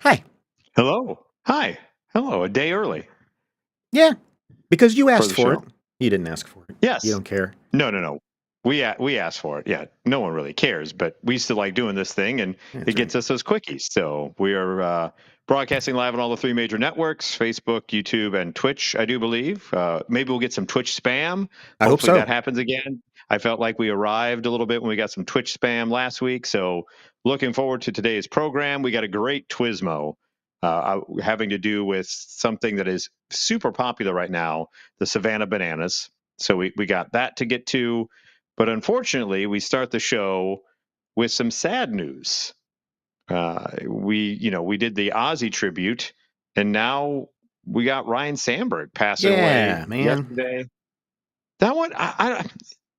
Hi. Hello. Hi. Hello. A day early Yeah, because you for asked the for it. show. You didn't ask for it. You Yes. don't care. No, no, no. We asked for it. Yeah. No one really cares, but we still like doing this thing, and That's it right. gets us those quickies. So we are broadcasting live on all the three major networks: Facebook, YouTube, and Twitch. I do believe. Maybe we'll get some Twitch spam. I hope Hopefully so. that happens again. I felt like we arrived a little bit when we got some Twitch spam last week. So looking forward to today's program. We got a great Twismo having to do with something that is super popular right now, the Savannah Bananas. So we got that to get to. But unfortunately, we start the show with some sad news. We did the Ozzy tribute, and now we got Ryan Sandberg passing away Yeah, man. yesterday. That one,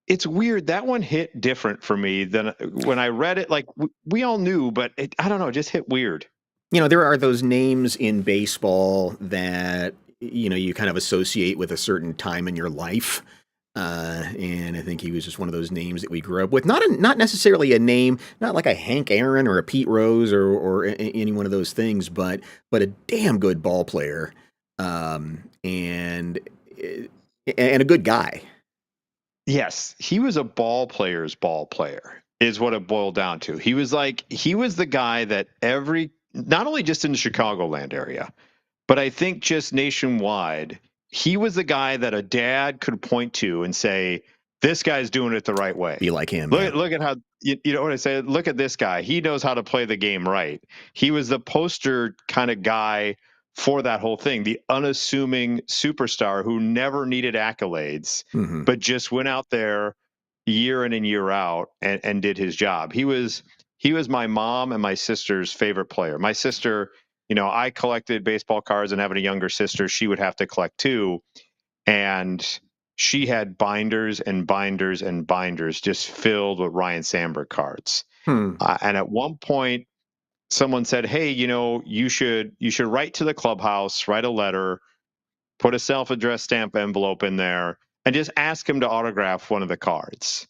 it's weird. That one hit different for me than when I read it. Like we all knew, but I don't know, it just hit weird. There are those names in baseball that, you kind of associate with a certain time in your life. And I think he was just one of those names that we grew up with. Not necessarily a name, not like a Hank Aaron or a Pete Rose or any one of those things, but a damn good ball player, and a good guy. Yes, he was a ball player's ball player, is what it boiled down to. He was the guy that not only just in the Chicagoland area, but I think just nationwide, he was the guy that a dad could point to and say, this guy's doing it the right way. Be like him, yeah. Look at how, you know what I say? Look at this guy. He knows how to play the game right. He was the poster kind of guy for that whole thing, the unassuming superstar who never needed accolades, Hmm. but just went out there year in and year out and did his job. He was my mom and my sister's favorite player. My sister, I collected baseball cards, and having a younger sister, she would have to collect too. And she had binders and binders and binders just filled with Ryan Sandberg cards. Hmm. And at one point, someone said, "Hey, you should write to the clubhouse, write a letter, put a self-addressed stamp envelope in there, and just ask him to autograph one of the cards."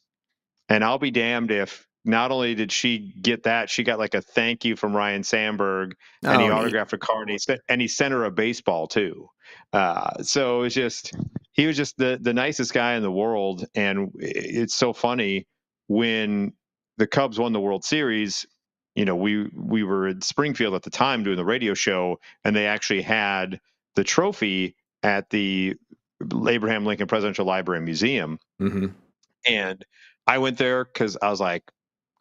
And I'll be damned if not only did she get that, she got like a thank you from Ryan Sandberg, and he Oh, neat. autographed a card, and he sent her a baseball too. So he was just the nicest guy in the world, and it's so funny when the Cubs won the World Series. We were in Springfield at the time doing the radio show, and they actually had the trophy at the Abraham Lincoln Presidential Library and Museum. Hmm. And I went there because I was like,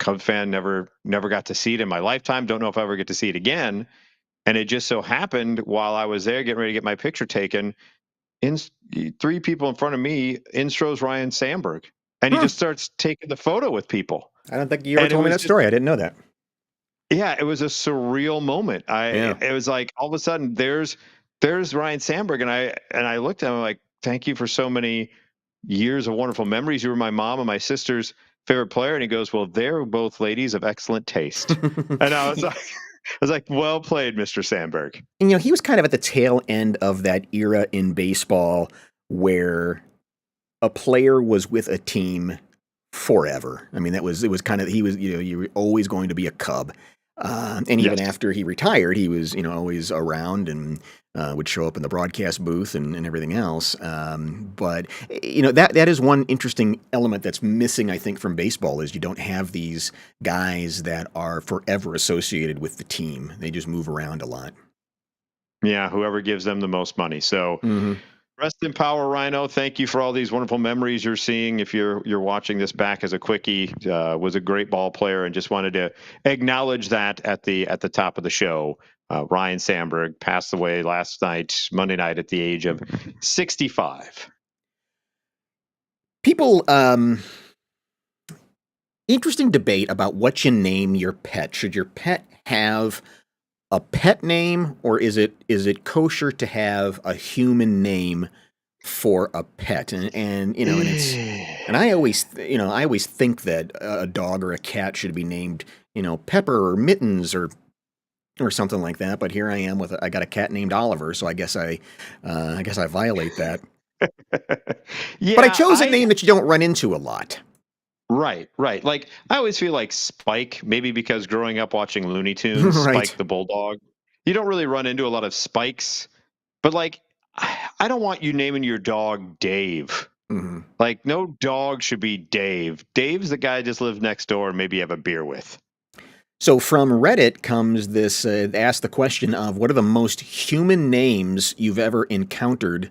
Cub fan, never got to see it in my lifetime. Don't know if I ever get to see it again. And it just so happened while I was there getting ready to get my picture taken, in three people in front of me, in strolls Ryan Sandberg, and he Huh. just starts taking the photo with people. I don't think you ever And it told me was that just, story. I didn't know that. yeah, it was a surreal moment. Yeah. It was like all of a sudden there's Ryan Sandberg, and I looked at him like, thank you for so many years of wonderful memories. You were my mom and my sister's favorite player. And he goes, well, they're both ladies of excellent taste. And I was like, well played, Mr. Sandberg. And, he was kind of at the tail end of that era in baseball where a player was with a team forever. I mean, it was kind of, he was, you were always going to be a Cub. And even Yes. after he retired, he was, always around and would show up in the broadcast booth and everything else. But, that is one interesting element that's missing, I think, from baseball is you don't have these guys that are forever associated with the team. They just move around a lot. Yeah. Whoever gives them the most money. So Hmm. rest in power, Rhino. Thank you for all these wonderful memories you're seeing. If you're watching this back as a quickie, was a great ball player, and just wanted to acknowledge that at the top of the show. Ryan Sandberg passed away last night, Monday night, at the age of 65. People, interesting debate about what you name your pet. Should your pet have a pet name, or is it kosher to have a human name for a pet? And I always think that a dog or a cat should be named, Pepper or Mittens or something like that. But here I am I got a cat named Oliver, so I guess I violate that. But I Yeah, chose a name that you don't run into a lot. right. Like I always feel like Spike, maybe because growing up watching Looney Tunes, Right. Spike the Bulldog. you don't really run into a lot of spikes. But like, I don't want you naming your dog Dave. Mm-hmm. Like, no dog should be Dave. Dave's the guy I just lives next door and maybe have a beer with. So from Reddit comes this, ask the question of what are the most human names you've ever encountered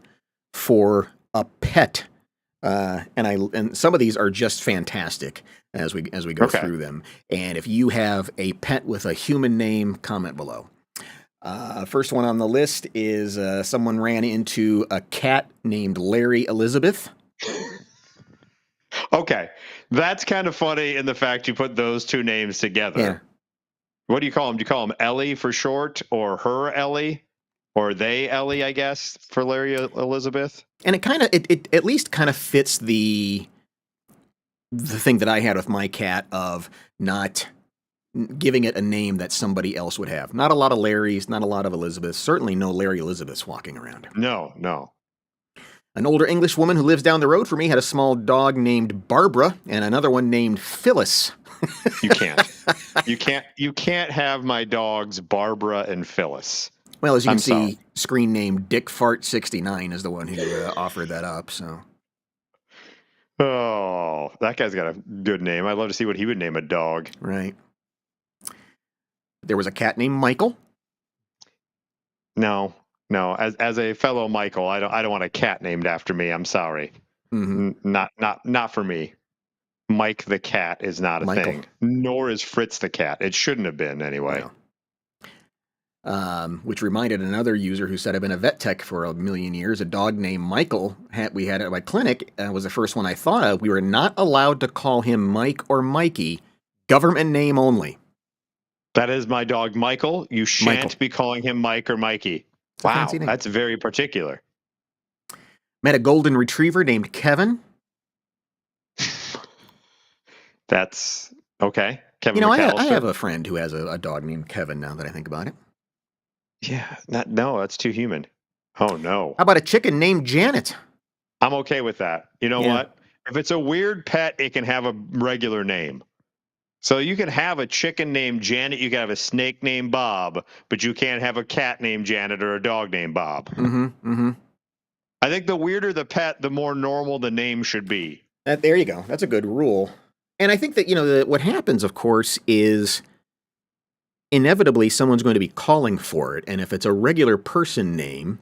for a pet? And some of these are just fantastic as we go Okay. through them. And if you have a pet with a human name, comment below. First one on the list is someone ran into a cat named Larry Elizabeth. Okay. That's kind of funny in the fact you put those two names together. Yeah. What do you call them? Do you call them Ellie for short, or her Ellie, or they Ellie, I guess, for Larry Elizabeth? And it at least kind of fits the thing that I had with my cat of not giving it a name that somebody else would have. Not a lot of Larrys, not a lot of Elizabeths, certainly no Larry Elizabeths walking around. No. An older English woman who lives down the road from me had a small dog named Barbara and another one named Phyllis. You can't. You can't have my dogs Barbara and Phyllis. Well, as you can see, sorry. screen name Dick Fart 69 is the one who offered that up. So, Oh, that guy's got a good name. I'd love to see what he would name a dog. right. There was a cat named Michael. No. As a fellow Michael, I don't want a cat named after me. I'm sorry. Mm-hmm. Not for me. Mike the cat is not a Michael. thing. Nor is Fritz the cat. It shouldn't have been anyway. Wow. Which reminded another user who said, I've been a vet tech for a million years. A dog named Michael we had at my clinic was the first one I thought of. We were not allowed to call him Mike or Mikey. Government name only. That is my dog, Michael. You shan't be calling him Mike or Mikey. Wow, that's very particular. Met a golden retriever named Kevin. That's okay. Kevin I McAllister. have a friend who has a dog named Kevin now that I think about it. Yeah, no, that's too human. Oh, no. How about a chicken named Janet? I'm okay with that. You know what? If it's a weird pet, it can have a regular name. So you can have a chicken named Janet, you can have a snake named Bob, but you can't have a cat named Janet or a dog named Bob. Mm-hmm, mm-hmm. I think the weirder the pet, the more normal the name should be. There you go. That's a good rule. And I think that, what happens, of course, is inevitably someone's going to be calling for it. And if it's a regular person name,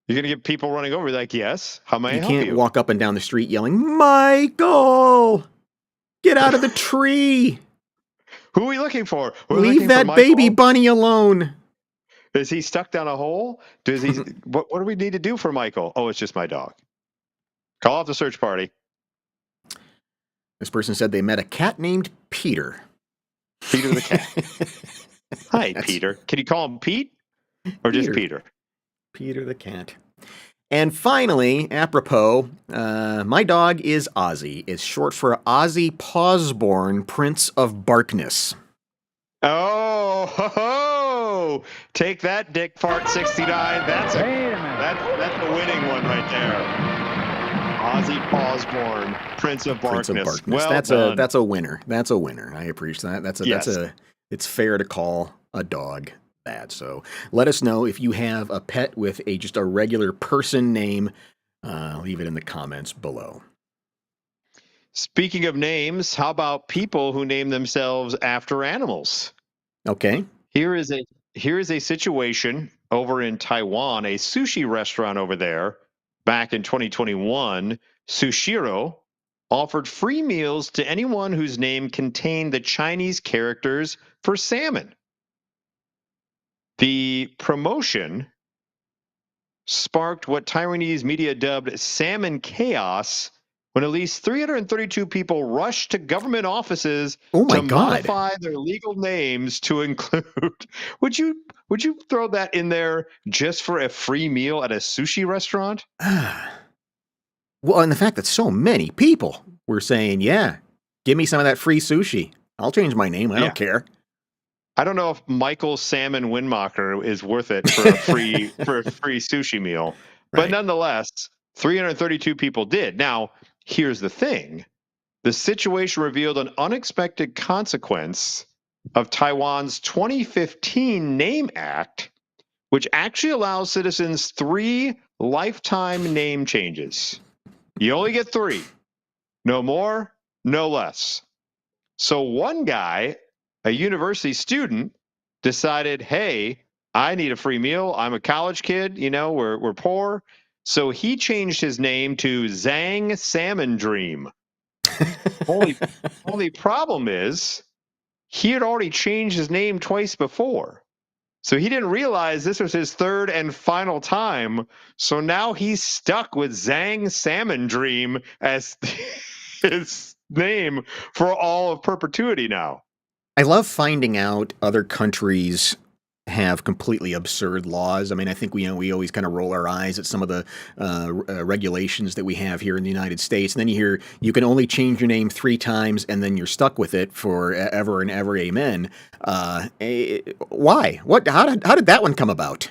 you're going to get people running over like, yes, how may I help you? You can't walk up and down the street yelling, Michael, get out of the tree. Who are we looking for? Leave that baby bunny alone. Is he stuck down a hole? Does he? What do we need to do for Michael? Oh, it's just my dog. Call off the search party. This person said they met a cat named Peter. Peter the cat. Hi, Peter. Can you call him Pete? Or just Peter? Peter the cat. And finally, apropos, my dog is Ozzy. It's short for Ozzy Pawsborn, Prince of Barkness. Oh, ho, ho. Take that, Dick Fart 69. That's a winning one right there. Ozzy Pawsborn, Prince of Barkness. Well that's a winner. That's a winner. I appreciate that. It's fair to call a dog that. So let us know if you have a pet with just a regular person name. Leave it in the comments below. Speaking of names, how about people who name themselves after animals? Okay. Here is a situation over in Taiwan, a sushi restaurant over there. Back in 2021, Sushiro offered free meals to anyone whose name contained the Chinese characters for salmon. The promotion sparked what Taiwanese media dubbed salmon chaos when at least 332 people rushed to government offices to modify their legal names to include. Would you throw that in there just for a free meal at a sushi restaurant? Well, and the fact that so many people were saying, yeah, give me some of that free sushi. I'll change my name. I don't care. I don't know if Michael Salmon Windmacher is worth it for a free sushi meal. Right. But nonetheless, 332 people did. Now, here's the thing. The situation revealed an unexpected consequence of Taiwan's 2015 Name Act, which actually allows citizens 3 lifetime name changes. You only get 3, no more, no less. So one guy, a university student, decided, hey, I need a free meal. I'm a college kid, we're poor. So he changed his name to Zhang Salmon Dream. Only only problem is he had already changed his name twice before. So he didn't realize this was his third and final time. So now he's stuck with Zhang Salmon Dream as his name for all of perpetuity now. I love finding out other countries have completely absurd laws. I mean, I think we always kind of roll our eyes at some of the regulations that we have here in the United States, and then you hear you can only change your name 3 times, and then you're stuck with it for ever and ever. Amen. Why? What? How did that one come about?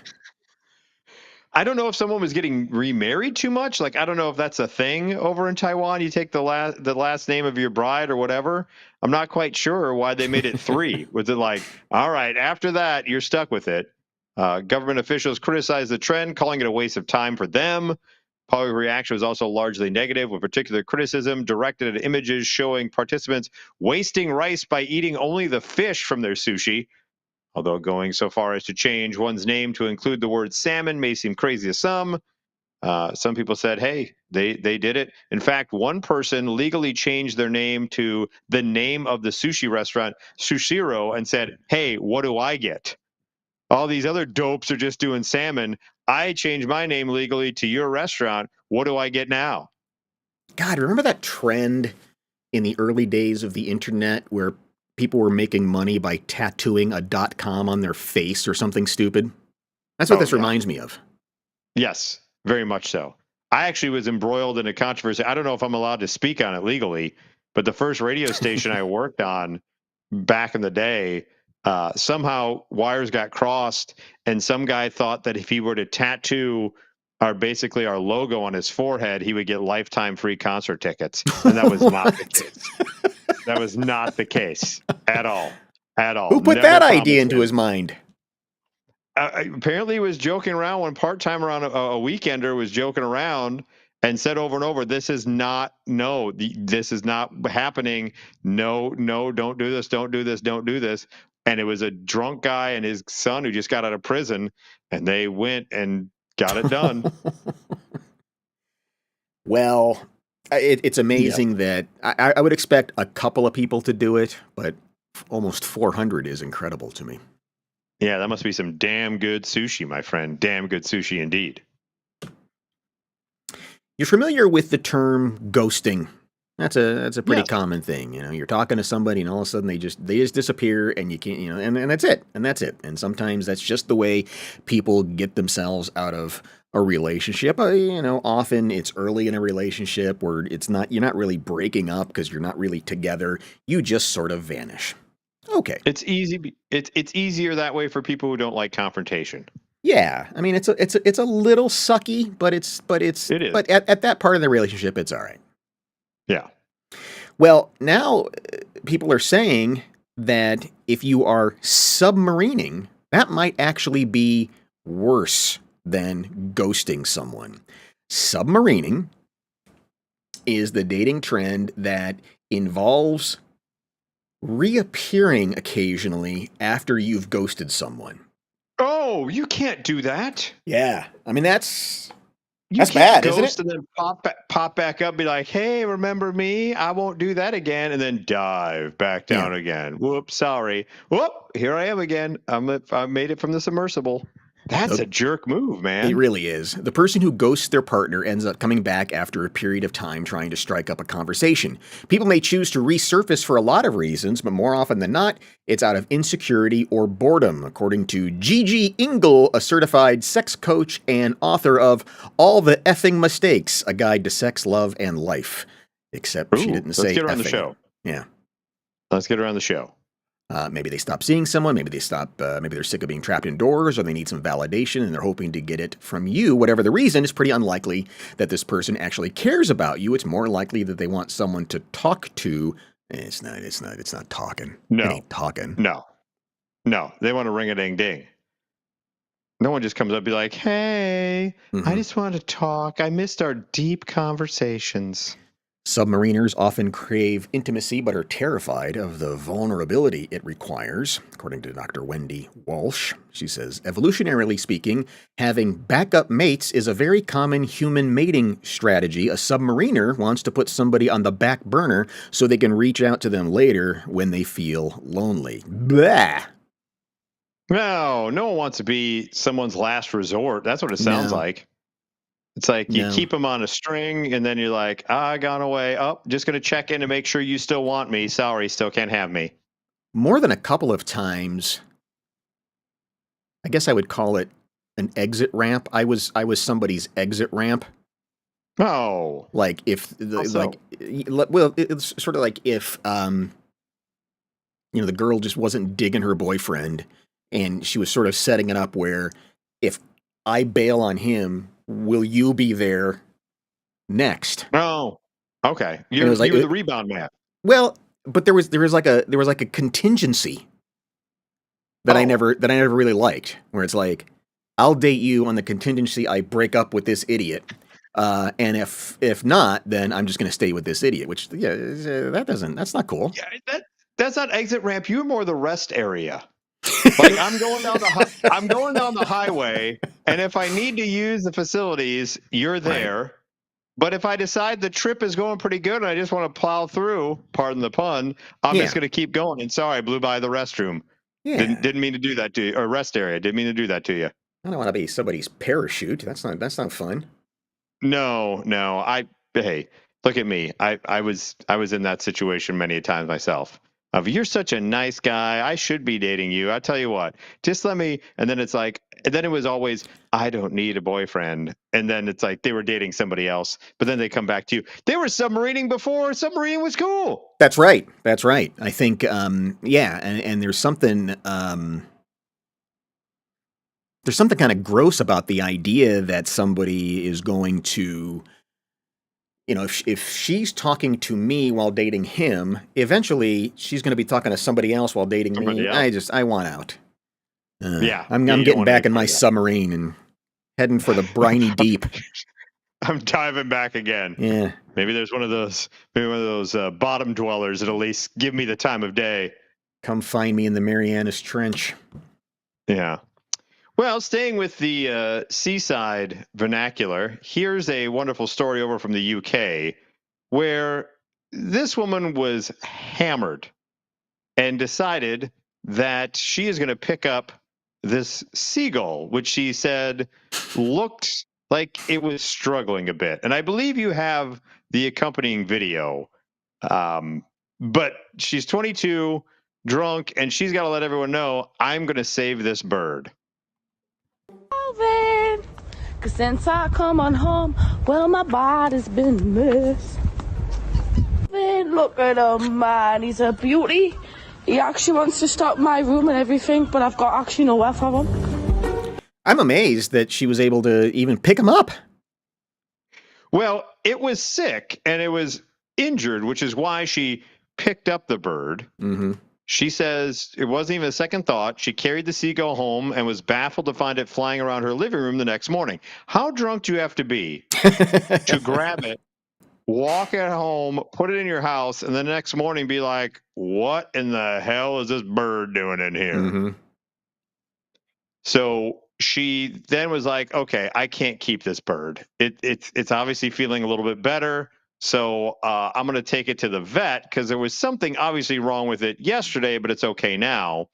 I don't know if someone was getting remarried too much. Like, I don't know if that's a thing over in Taiwan. You take the last name of your bride or whatever. I'm not quite sure why they made it 3. Was it like, all right, after that, you're stuck with it? Government officials criticized the trend, calling it a waste of time for them. Public reaction was also largely negative, with particular criticism directed at images showing participants wasting rice by eating only the fish from their sushi. Although going so far as to change one's name to include the word salmon may seem crazy to some. Some people said, hey, they did it. In fact, one person legally changed their name to the name of the sushi restaurant, Sushiro, and said, hey, what do I get? All these other dopes are just doing salmon. I changed my name legally to your restaurant. What do I get now? God, remember that trend in the early days of the internet where people were making money by tattooing a .com on their face or something stupid? That's what Oh, this yeah. reminds me of. Yes, very much so. I actually was embroiled in a controversy. I don't know if I'm allowed to speak on it legally, but the first radio station I worked on back in the day, somehow wires got crossed, and some guy thought that if he were to tattoo our logo on his forehead, he would get lifetime free concert tickets, and that was not the case. That was not the case at all. At all. Who put Never that idea promised into him. his mind? Apparently he was joking around one part-timer on a weekender was joking around and said over and over, this is not happening. No, don't do this, don't do this, don't do this. And it was a drunk guy and his son who just got out of prison, and they went and got it done. Well, it's Yeah. amazing that I would expect a couple of people to do it, but almost 400 is incredible to me. Yeah, that must be some damn good sushi, my friend. Damn good sushi indeed. You're familiar with the term ghosting. That's a pretty Yes. common thing. You're talking to somebody and all of a sudden they just disappear and you can't, and that's it. And that's it. And sometimes that's just the way people get themselves out of a relationship. Often it's early in a relationship where you're not really breaking up because you're not really together. You just sort of vanish. Okay. It's easy. It's easier that way for people who don't like confrontation. Yeah. I mean, it's a little sucky, but It is. but at that part of the relationship, it's all right. Yeah. Well, now people are saying that if you are submarining, that might actually be worse than ghosting someone. Submarining is the dating trend that involves reappearing occasionally after you've ghosted someone. Oh, you can't do that. Yeah. I mean, that's You can't bad, isn't it? ghost and then pop back up, be like, "Hey, remember me? I won't do that again," and then dive back Yeah. down again. Whoops, sorry. Whoop, here I am again. I made it from the submersible. That's The a jerk move, It man. really is. The person who ghosts their partner ends up coming back after a period of time trying to strike up a conversation. People may choose to resurface for a lot of reasons, but more often than not, it's out of insecurity or boredom, according to Gigi Engel, a certified sex coach and author of All the Effing Mistakes, a guide to sex, love, and life. Except she Ooh, didn't let's say get her on the effing. show. Yeah. Let's get her on the show. Maybe they stop seeing someone. Maybe they're sick of being trapped indoors, or they need some validation and they're hoping to get it from you. Whatever the reason, it's pretty unlikely that this person actually cares about you. It's more likely that they want someone to talk to It's not. It's not. It's not talking. It No, ain't talking. no, no. They want to ring a ding ding. No one just comes up and be like, hey, I Hmm. just wanted to talk. I missed our deep conversations. Submariners often crave intimacy but are terrified of the vulnerability it requires, according to Dr. Wendy Walsh. She says, evolutionarily speaking, having backup mates is a very common human mating strategy. A submariner wants to put somebody on the back burner so they can reach out to them later when they feel lonely. Blah! No, no one wants to be someone's last resort. That's what it sounds No, like. It's like you no. keep them on a string and then you're like, I gone away. Oh, just going to check in to make sure you still want me. Sorry, still can't have me. More than a couple of times, I guess I would call it an exit ramp. I was somebody's exit ramp. Oh, Like if the also, well, it's sort of like if the girl just wasn't digging her boyfriend, and she was sort of setting it up where if I bail on him, will you be there next? oh, okay. And it was like, You were the rebound man. well, but there was like a contingency that I Oh, never that I never really liked, where it's like, I'll date you on the contingency I break up with this idiot. And if not, then I'm just going to stay with this idiot. Which that's not cool. yeah, that's not exit ramp. You're more the rest area. Like I'm going down the highway, and if I need to use the facilities, you're Right? there. But if I decide the trip is going pretty good and I just want to plow through, pardon the pun, I'm just Yeah, going to keep going. And sorry, I blew by the restroom. yeah. Didn't mean to do that to you, or rest area. Didn't mean to do that to you. I don't want to be somebody's parachute. That's not fun. No, no. Hey, look at me. I was in that situation many times myself. Of you're such a nice guy. I should be dating you. I tell you what, just let me. And then it's like, and then it was always, I don't need a boyfriend. And then it's like they were dating somebody else, but then they come back to you. They were submarining before. Submarine was cool. That's right. That's right. I think yeah, and there's something kind of gross about the idea that somebody is going to, if she's talking to me while dating him, eventually she's going to be talking to somebody else while dating me. Somebody else. I want out. Yeah, I'm yeah. I'm You don't getting want any back in part my of that. submarine and heading for the briny deep. I'm diving back again. Yeah, Maybe one of those bottom dwellers that at least give me the time of day. come find me in the Marianas Trench. Yeah. Well, staying with the seaside vernacular, here's a wonderful story over from the UK where this woman was hammered and decided that she is going to pick up this seagull, which she said looked like it was struggling a bit. And I believe you have the accompanying video. Um, but she's 22, drunk, and she's got to let everyone know, I'm going to save this bird. Cause since I come on home, well, my body's been a mess. Look at him, man, he's a beauty. He actually wants to stop my room and everything, but I've got actually nowhere for him. I'm amazed that she was able to even pick him up. Well, it was sick and it was injured, which is why she picked up the bird. Mm-hmm. She says it wasn't even a second thought. She carried the seagull home and was baffled to find it flying around her living room the next morning. How drunk do you have to be to grab it, walk it home, put it in your house, and the next morning be like, what in the hell is this bird doing in here? Mm-hmm. So she then was like, okay, I can't keep this bird. It's obviously feeling a little bit better. So I'm going to take it to the vet because there was something obviously wrong with it yesterday, but it's okay now.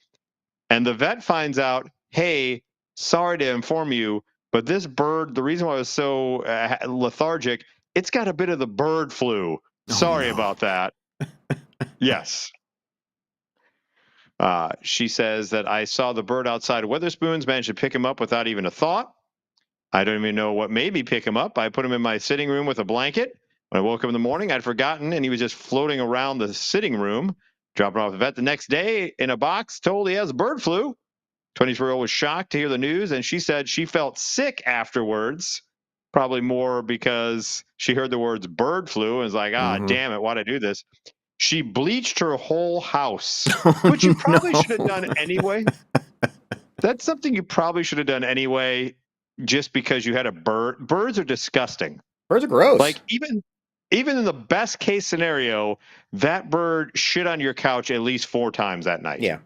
And the vet finds out, hey, sorry to inform you, but this bird, the reason why it was so lethargic, it's got a bit of the bird flu. Oh Sorry no. about that. Yes. She says that I saw the bird outside of Weatherspoons, managed to pick him up without even a thought. I don't even know what made me pick him up. I put him in my sitting room with a blanket. When I woke up in the morning, I'd forgotten, and he was just floating around the sitting room. Dropped him off the vet the next day in a box, told he has bird flu. 24-year-old was shocked to hear the news, and she said she felt sick afterwards, probably more because she heard the words bird flu and was like, Mm-hmm. damn it, why'd I do this? She bleached her whole house, Oh, which you probably should have no. done anyway. That's something you probably should have done anyway, just because you had a bird. Birds are disgusting. Birds are gross. Like even in the best case scenario, that bird shit on your couch at least 4 times that night. Yeah.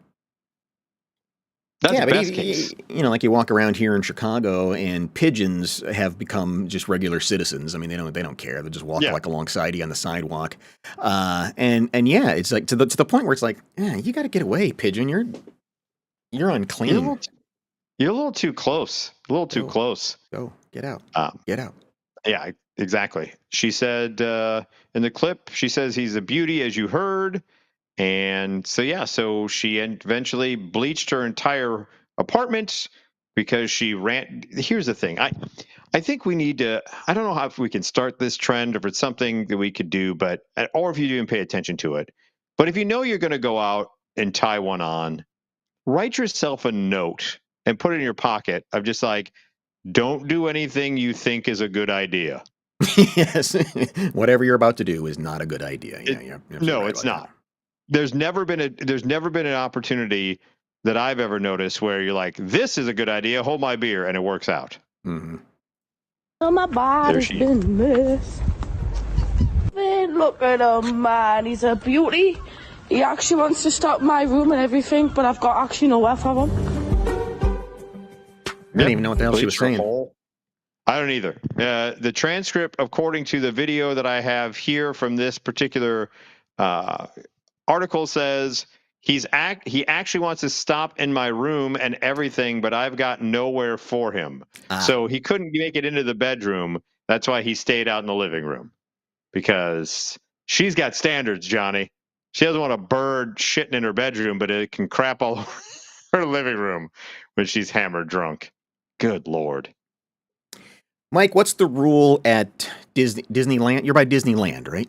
That's Yeah, but best case. like you walk around here in Chicago, and pigeons have become just regular citizens. I mean, they don't care. They just walk Yeah. like alongside you on the sidewalk, and yeah, it's like to the point where it's like, you got to get away, pigeon. You're unclean. You're a little too close. A little too Go. close. Go get out. Get out. Yeah, exactly. She said in the clip, she says he's a beauty, as you heard. And so she eventually bleached her entire apartment because she ran. Here's the thing. I think we need to, I don't know if we can start this trend, or if it's something that we could do, or if you even pay attention to it. But if you know you're going to go out and tie one on, write yourself a note and put it in your pocket of just like, don't do anything you think is a good idea. Yes. Whatever you're about to do is not a good idea. You're no, right it's about not. that. There's never been an opportunity that I've ever noticed where you're like, this is a good idea, hold my beer, and it works out. Mm-hmm. Oh, my body's been a mess. Look at him, man. He's a beauty. He actually wants to stop my room and everything, but I've got actually nowhere for him. I didn't even know what the hell she was saying. I don't either. The transcript, according to the video that I have here from this particular article, says he actually wants to stop in my room and everything, but I've got nowhere for him. So he couldn't make it into the bedroom. That's why he stayed out in the living room, because she's got standards, Johnny. She doesn't want a bird shitting in her bedroom, but it can crap all over her living room when she's hammered drunk. Good Lord. Mike, what's the rule at Disneyland? You're by Disneyland, right?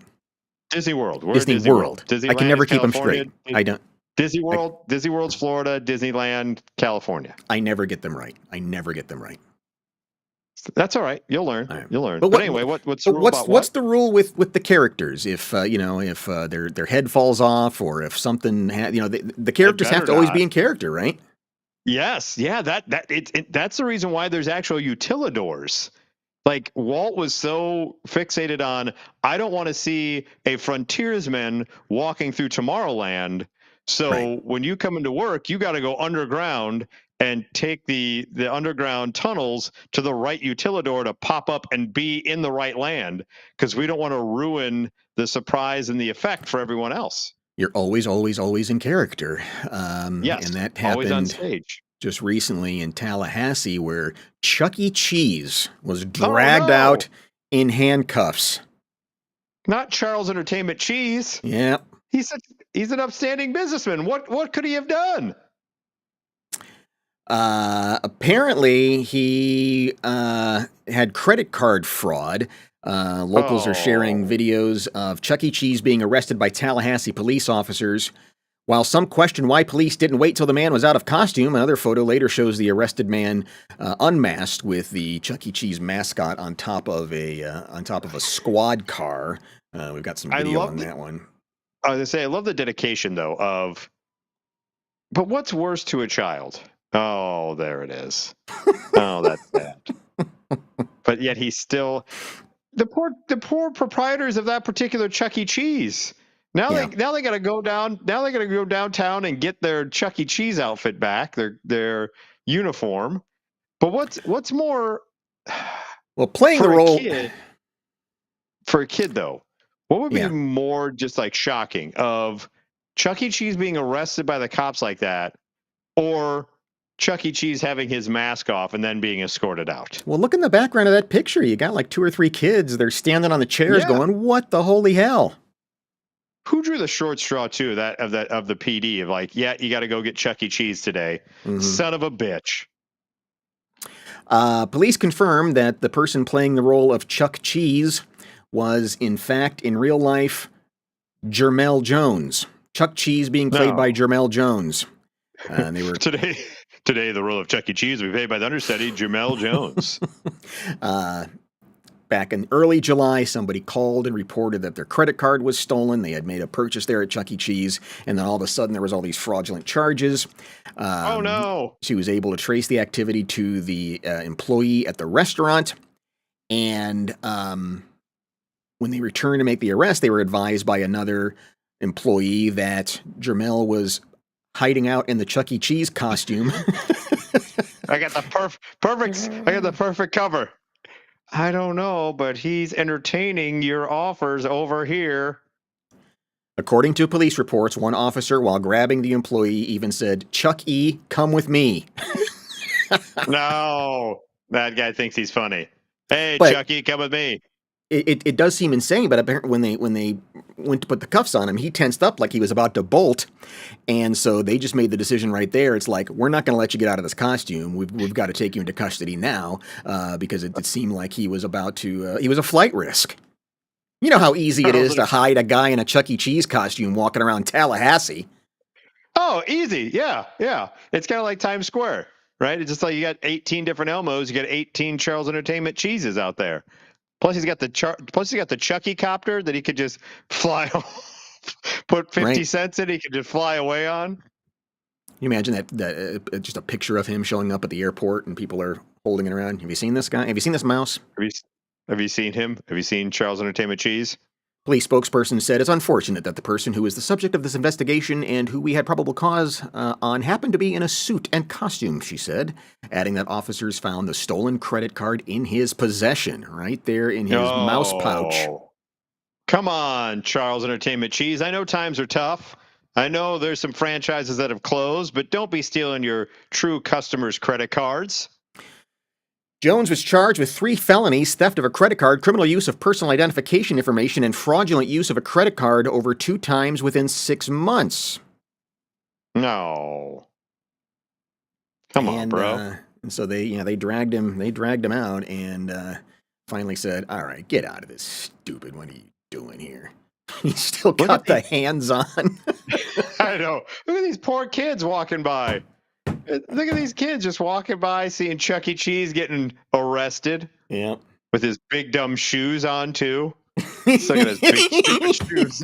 Disney World. We're Disney World. I can never keep them straight. I don't. Disney World. Disney World's Florida. Disneyland, California. I never get them right. That's all right. You'll learn. Right. You'll learn. But anyway, what's the rule about what's the rule with the characters? If if their head falls off, or if something the characters have to always be in character, right? Yes. Yeah. That's the reason why there's actual utilidors. Like, Walt was so fixated on, I don't want to see a frontiersman walking through Tomorrowland. So when you come into work, you got to go underground and take the underground tunnels to the right utilidor to pop up and be in the right land, because we don't want to ruin the surprise and the effect for everyone else. You're always in character. Yes, and that happened always on stage. Just recently in Tallahassee, where Chuck E. Cheese was dragged out in handcuffs. Not Charles Entertainment Cheese. Yeah. He's an upstanding businessman. What could he have done? Apparently, he had credit card fraud. Locals are sharing videos of Chuck E. Cheese being arrested by Tallahassee police officers. While some question why police didn't wait till the man was out of costume, another photo later shows the arrested man unmasked with the Chuck E. Cheese mascot on top of a squad car. We've got some video on that one. I was gonna say, I love the dedication though but what's worse to a child? Oh, there it is. Oh, that's bad. But yet he's still the poor proprietors of that particular Chuck E. Cheese. Now they got to go down. Now they got to go downtown and get their Chuck E. Cheese outfit back, their uniform. But what's more? Well, playing the role for a kid though, what would be more just like shocking of Chuck E. Cheese being arrested by the cops like that, or Chuck E. Cheese having his mask off and then being escorted out? Well, look in the background of that picture. You got like 2 or 3 kids. They're standing on the chairs going, "What the holy hell?" Who drew the short straw too? Of the PD of like, yeah, you got to go get Chuck E. Cheese today, son of a bitch. Police confirmed that the person playing the role of Chuck Cheese was, in fact, in real life, Jermel Jones. Chuck Cheese being played by Jermel Jones. They were today the role of Chuck E. Cheese will be played by the understudy Jermel Jones. back in early July, somebody called and reported that their credit card was stolen. They had made a purchase there at Chuck E. Cheese, and then all of a sudden there was all these fraudulent charges. Oh, no. She was able to trace the activity to the employee at the restaurant, and when they returned to make the arrest, they were advised by another employee that Jermel was hiding out in the Chuck E. Cheese costume. I got the perfect. I got the perfect cover. I don't know, but he's entertaining your offers over here. According to police reports, one officer, while grabbing the employee, even said, "Chuck E., come with me." No, that guy thinks he's funny. Hey, But Chucky, come with me. it does seem insane, but apparently when they went to put the cuffs on him, he tensed up like he was about to bolt, and so they just made the decision right there. It's like, we're not going to let you get out of this costume. We've got to take you into custody now, because it seemed like he was about to. He was a flight risk. You know how easy it is to hide a guy in a Chuck E. Cheese costume walking around Tallahassee. Oh, easy. Yeah, yeah. It's kind of like Times Square, right? It's just like you got 18 different Elmos. You got 18 Charles Entertainment cheeses out there. Plus, he's got the Chucky copter that he could just fly off, put 50 cents in, he could just fly away on. You imagine that just a picture of him showing up at the airport and people are holding it around. Have you seen this guy? Have you seen this mouse? Have you seen him? Have you seen Charles Entertainment Cheese? Police spokesperson said it's unfortunate that the person who is the subject of this investigation and who we had probable cause on happened to be in a suit and costume, she said, adding that officers found the stolen credit card in his possession, right there in his mouse pouch. Come on, Charles Entertainment Cheese. I know times are tough. I know there's some franchises that have closed, but don't be stealing your true customers' credit cards. Jones was charged with 3 felonies: theft of a credit card, criminal use of personal identification information, and fraudulent use of a credit card over 2 times within 6 months. No. Come on, bro. And so they dragged him out and finally said, "All right, get out of this, stupid. What are you doing here?" He's still got the hands on. I know. Look at these poor kids walking by. Look at these kids just walking by, seeing Chuck E. Cheese getting arrested. Yeah. With his big dumb shoes on too. Look at his big stupid shoes.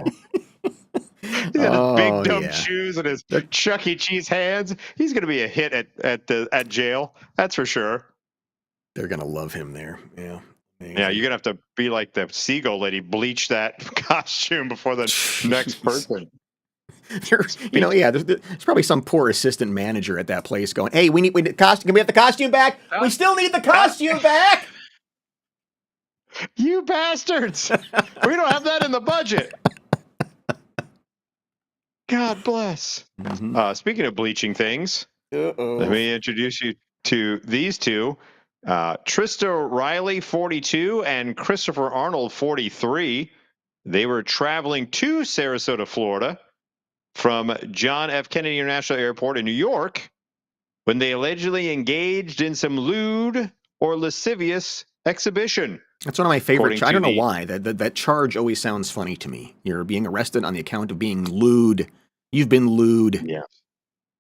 He's got his big dumb shoes and his Chuck E. Cheese hands. He's going to be a hit at jail. That's for sure. They're going to love him there. Yeah. Amazing. Yeah, you're going to have to be like the seagull lady, bleach that costume before the next person. There's probably some poor assistant manager at that place going, "Hey, we need the costume. Can we have the costume back? We still need the costume back." You bastards! We don't have that in the budget. God bless. Mm-hmm. Speaking of bleaching things, let me introduce you to these two. Trista Riley, 42, and Christopher Arnold, 43. They were traveling to Sarasota, Florida, from John F. Kennedy International Airport in New York when they allegedly engaged in some lewd or lascivious exhibition. That's one of my favorite. I don't know why. That charge always sounds funny to me. You're being arrested on the account of being lewd. You've been lewd. Yeah.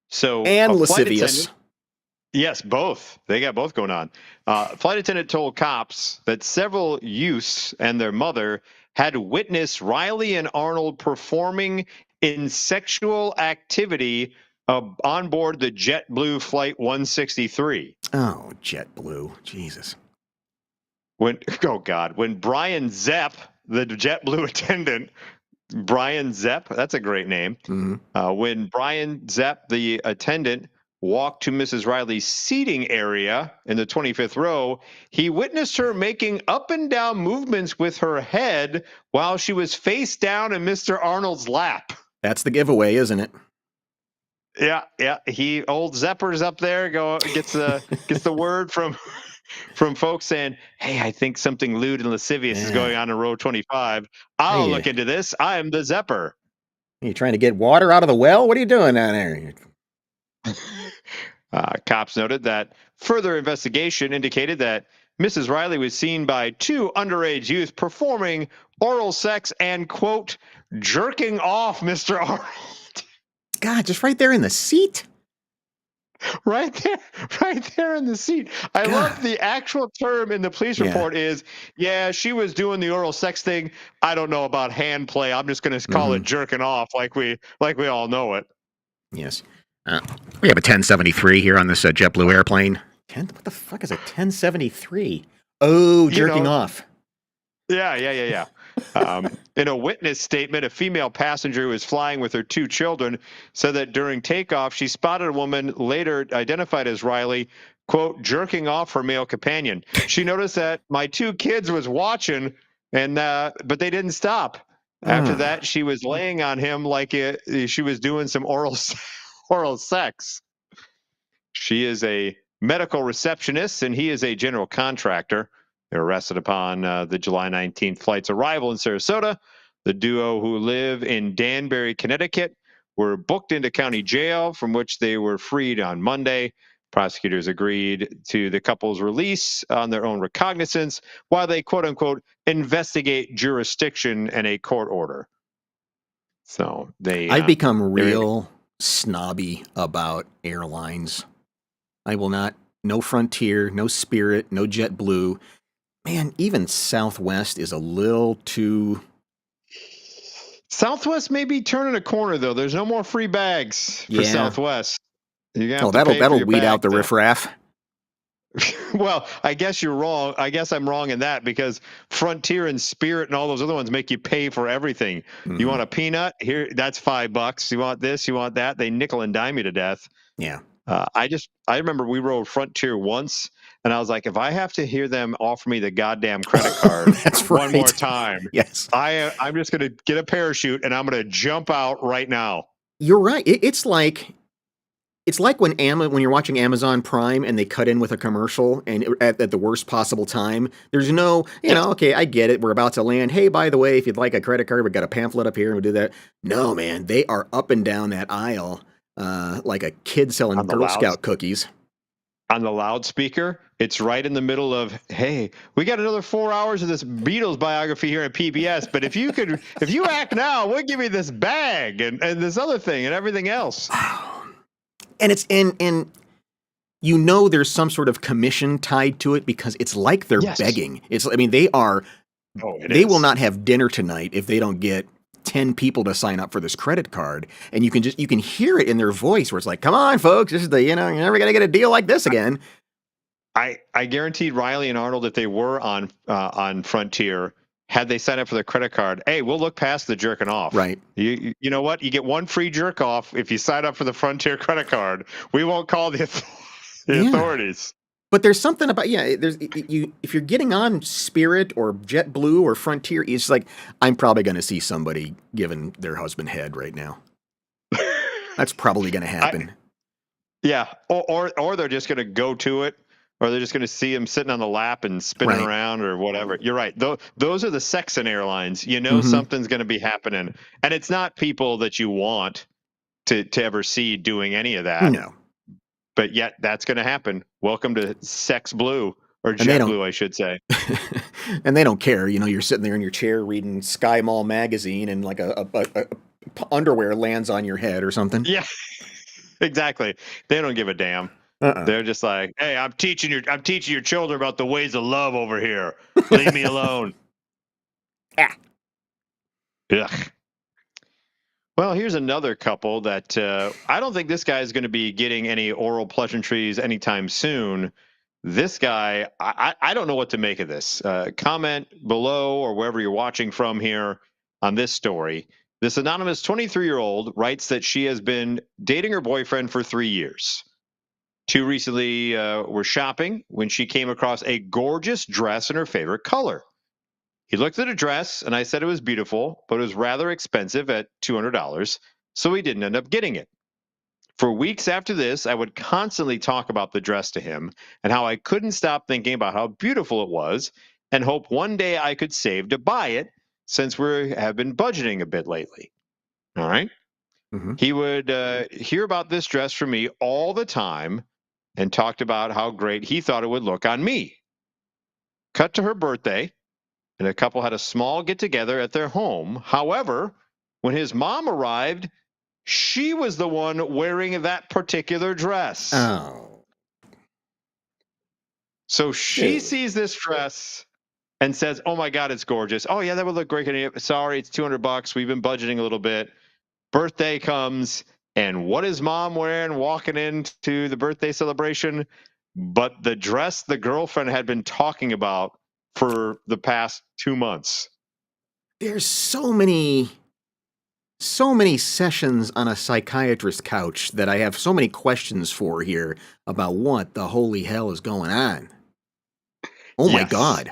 So and lascivious. Yes, both. They got both going on. Flight attendant told cops that several youths and their mother had witnessed Riley and Arnold performing in sexual activity on board the JetBlue Flight 163. Oh, JetBlue. Jesus. When Brian Zepp, the JetBlue attendant, Brian Zepp, that's a great name. Mm-hmm. When Brian Zepp, the attendant, walked to Mrs. Riley's seating area in the 25th row, he witnessed her making up and down movements with her head while she was face down in Mr. Arnold's lap. That's the giveaway, isn't it? Yeah. Old Zepper's up there, gets the word from folks saying, "Hey, I think something lewd and lascivious is going on in row 25. I'll look into this. I'm the Zepper." Are you trying to get water out of the well? What are you doing down there? Cops noted that further investigation indicated that Mrs. Riley was seen by 2 underage youths performing oral sex and, quote, jerking off Mr. Arnold. God, just right there in the seat? right there, right there in the seat. I love the actual term in the police Yeah. report is, yeah, she was doing the oral sex thing. I don't know about hand play. I'm just going to call it jerking off, like we all know it. Yes. We have a 1073 here on this JetBlue airplane. What the fuck is a 1073? Oh, jerking off. Yeah. In a witness statement, a female passenger who was flying with her 2 children said that during takeoff, she spotted a woman later identified as Riley, quote, jerking off her male companion. She noticed that my 2 kids was watching, but they didn't stop. After that, she was laying on him like she was doing some oral sex. She is a medical receptionist, and he is a general contractor. They were arrested upon the July 19th flight's arrival in Sarasota. The duo, who live in Danbury, Connecticut, were booked into county jail, from which they were freed on Monday. Prosecutors agreed to the couple's release on their own recognizance while they, quote unquote, investigate jurisdiction and a court order. So I've become real snobby about airlines. I will not, no Frontier, no Spirit, no JetBlue. Man, even Southwest is a little too... Southwest may be turning a corner, though. There's no more free bags for Southwest. You're gonna have to pay for that'll your weed bag out the now. riffraff. Well, I guess you're wrong. I guess I'm wrong in that, because Frontier and Spirit and all those other ones make you pay for everything. You want a peanut? Here, that's $5. You want this? You want that? They nickel and dime you to death. Yeah. I remember we rode Frontier once, and I was like, if I have to hear them offer me the goddamn credit card one more time, yes, I'm just going to get a parachute and I'm going to jump out right now. You're right. It's like when you're watching Amazon Prime and they cut in with a commercial and at the worst possible time. There's no, okay, I get it. We're about to land. Hey, by the way, if you'd like a credit card, we've got a pamphlet up here and we'll do that. No, man, they are up and down that aisle like a kid selling Girl Scout cookies. On the loudspeaker, it's right in the middle of, hey, we got another 4 hours of this Beatles biography here at PBS, but if you act now, we'll give you this bag and this other thing and everything else. And it's in there's some sort of commission tied to it, because it's like they're begging. They will not have dinner tonight if they don't get 10 people to sign up for this credit card. And you can hear it in their voice where it's like, come on, folks, this is you're never going to get a deal like this again. I guaranteed Riley and Arnold, if they were on Frontier, had they signed up for the credit card, hey, we'll look past the jerking off. Right. You know what? You get one free jerk off if you sign up for the Frontier credit card. We won't call the authorities. But there's something about if you're getting on Spirit or JetBlue or Frontier, it's like, I'm probably going to see somebody giving their husband head right now. That's probably going to happen. Or they're just going to go to it, or they're just going to see him sitting on the lap and spinning around or whatever. You're right. Those are the Sexton Airlines. Something's going to be happening, and it's not people that you want to ever see doing any of that. No. But yet that's going to happen. Welcome to Sex Blue, or JetBlue, I should say. And they don't care. You're sitting there in your chair reading Sky Mall magazine, and like a underwear lands on your head or something. Yeah, exactly. They don't give a damn. They're just like, hey, I'm teaching your children about the ways of love over here. Leave me alone. Ugh. Well, here's another couple that I don't think this guy is going to be getting any oral pleasantries anytime soon. This guy, I don't know what to make of this. Comment below or wherever you're watching from here on this story. This anonymous 23-year-old writes that she has been dating her boyfriend for 3 years. Two recently were shopping when she came across a gorgeous dress in her favorite color. He looked at a dress, and I said it was beautiful, but it was rather expensive at $200, so he didn't end up getting it. For weeks after this, I would constantly talk about the dress to him and how I couldn't stop thinking about how beautiful it was and hope one day I could save to buy it, since we have been budgeting a bit lately. All right? Mm-hmm. He would hear about this dress from me all the time and talked about how great he thought it would look on me. Cut to her birthday, and the couple had a small get-together at their home. However, when his mom arrived, she was the one wearing that particular dress. Oh. So she Dude. sees this dress and says, "Oh my God, it's gorgeous. Oh yeah, that would look great. Sorry, it's $200. We've been budgeting a little bit." Birthday comes, and what is mom wearing walking into the birthday celebration? But the dress the girlfriend had been talking about for the past 2 months. There's so many sessions on a psychiatrist's couch that I have so many questions for here about what the holy hell is going on. Oh my Yes. God.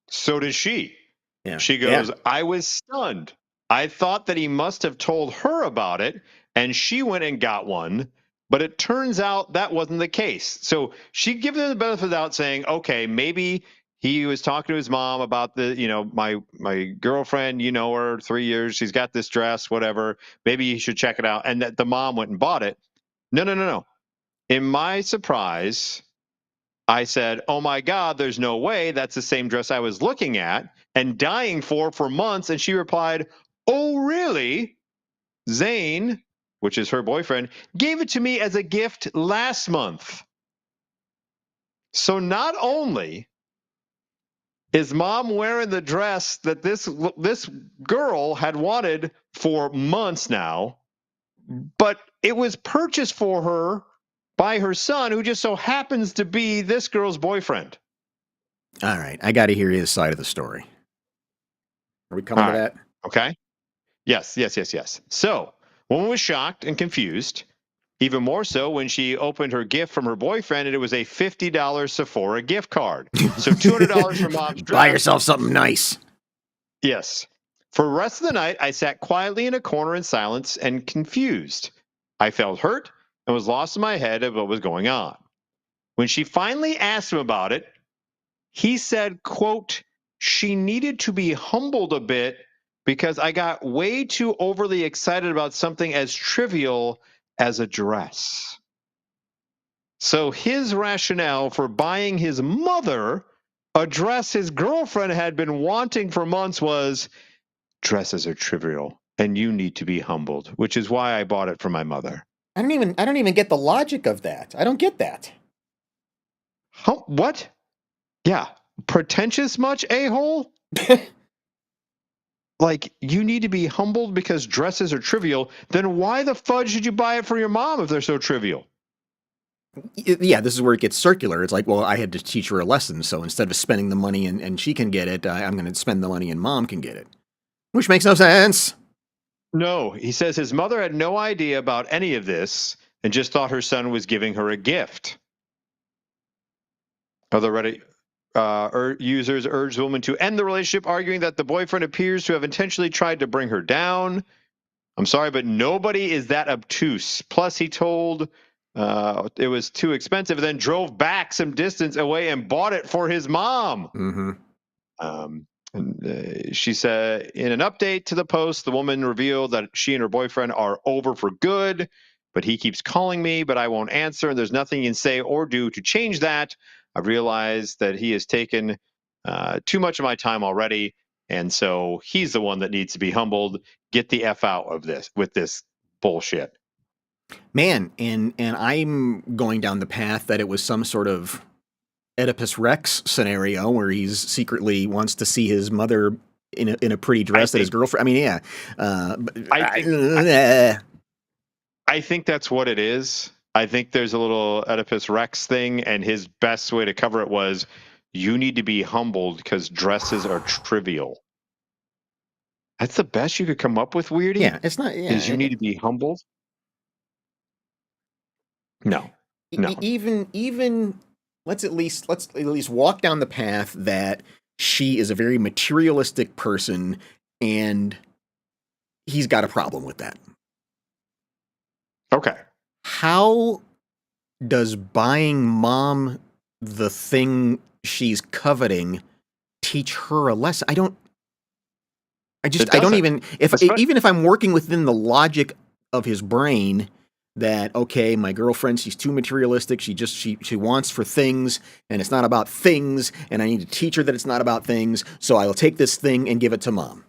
So did she. Yeah. She goes, I was stunned. I thought that he must have told her about it, and she went and got one. But it turns out that wasn't the case. So she gives him the benefit of the doubt, saying, okay, maybe he was talking to his mom about my girlfriend, her 3 years, she's got this dress, whatever. Maybe you should check it out. And that the mom went and bought it. No. In my surprise, I said, oh my God, there's no way that's the same dress I was looking at and dying for months. And she replied, oh, really? Zane, which is her boyfriend, gave it to me as a gift last month. So not only is mom wearing the dress that this girl had wanted for months now, but it was purchased for her by her son, who just so happens to be this girl's boyfriend. All right. I got to hear his side of the story. Are we coming to that? Okay. Yes. So, woman was shocked and confused, even more so when she opened her gift from her boyfriend and it was a $50 Sephora gift card. So $200 for mom's dress. Buy yourself something nice. Yes. For the rest of the night, I sat quietly in a corner in silence and confused. I felt hurt and was lost in my head of what was going on. When she finally asked him about it, he said, quote, she needed to be humbled a bit because I got way too overly excited about something as trivial as a dress. So his rationale for buying his mother a dress his girlfriend had been wanting for months was, dresses are trivial and you need to be humbled, which is why I bought it for my mother. I don't even get the logic of that. I don't get that. What? Yeah. Pretentious much, a-hole? Like, you need to be humbled because dresses are trivial. Then why the fudge did you buy it for your mom if they're so trivial? Yeah, this is where it gets circular. It's like, well, I had to teach her a lesson, so instead of spending the money and she can get it, I'm going to spend the money and mom can get it. Which makes no sense. No, he says his mother had no idea about any of this and just thought her son was giving her a gift. Other Reddit users urged the woman to end the relationship, arguing that the boyfriend appears to have intentionally tried to bring her down. I'm sorry, but nobody is that obtuse. Plus, he told it was too expensive and then drove back some distance away and bought it for his mom. Mm-hmm. She said in an update to the post, the woman revealed that she and her boyfriend are over for good, but he keeps calling me, but I won't answer. And there's nothing you can say or do to change that. I've realized that he has taken too much of my time already. And so he's the one that needs to be humbled. Get the F out of this with this bullshit. Man, and I'm going down the path that it was some sort of Oedipus Rex scenario where he's secretly wants to see his mother in a pretty dress that his girlfriend. I mean, yeah. I think that's what it is. I think there's a little Oedipus Rex thing, and his best way to cover it was, you need to be humbled because dresses are trivial. That's the best you could come up with, Weirdy? Yeah, it's not. Yeah, is you need to be humbled? No. Even let's at least walk down the path that she is a very materialistic person and he's got a problem with that. Okay. How does buying mom the thing she's coveting teach her a lesson? I don't even if I'm working within the logic of his brain that, okay, my girlfriend, she's too materialistic. She wants for things and it's not about things. And I need to teach her that it's not about things. So I'll take this thing and give it to mom.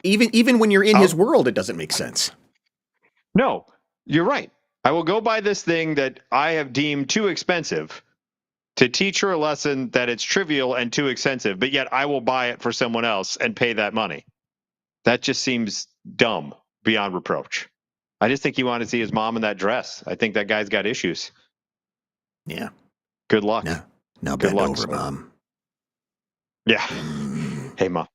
Even when you're in his I'll, world, it doesn't make sense. no, you're right. I will go buy this thing that I have deemed too expensive to teach her a lesson that it's trivial and too expensive, but yet I will buy it for someone else and pay that money. That just seems dumb beyond reproach. I just think he wanted to see his mom in that dress. I think that guy's got issues. Yeah. Good luck. Now Good bend luck, over, sir. Mom. Yeah. Hey, Mom.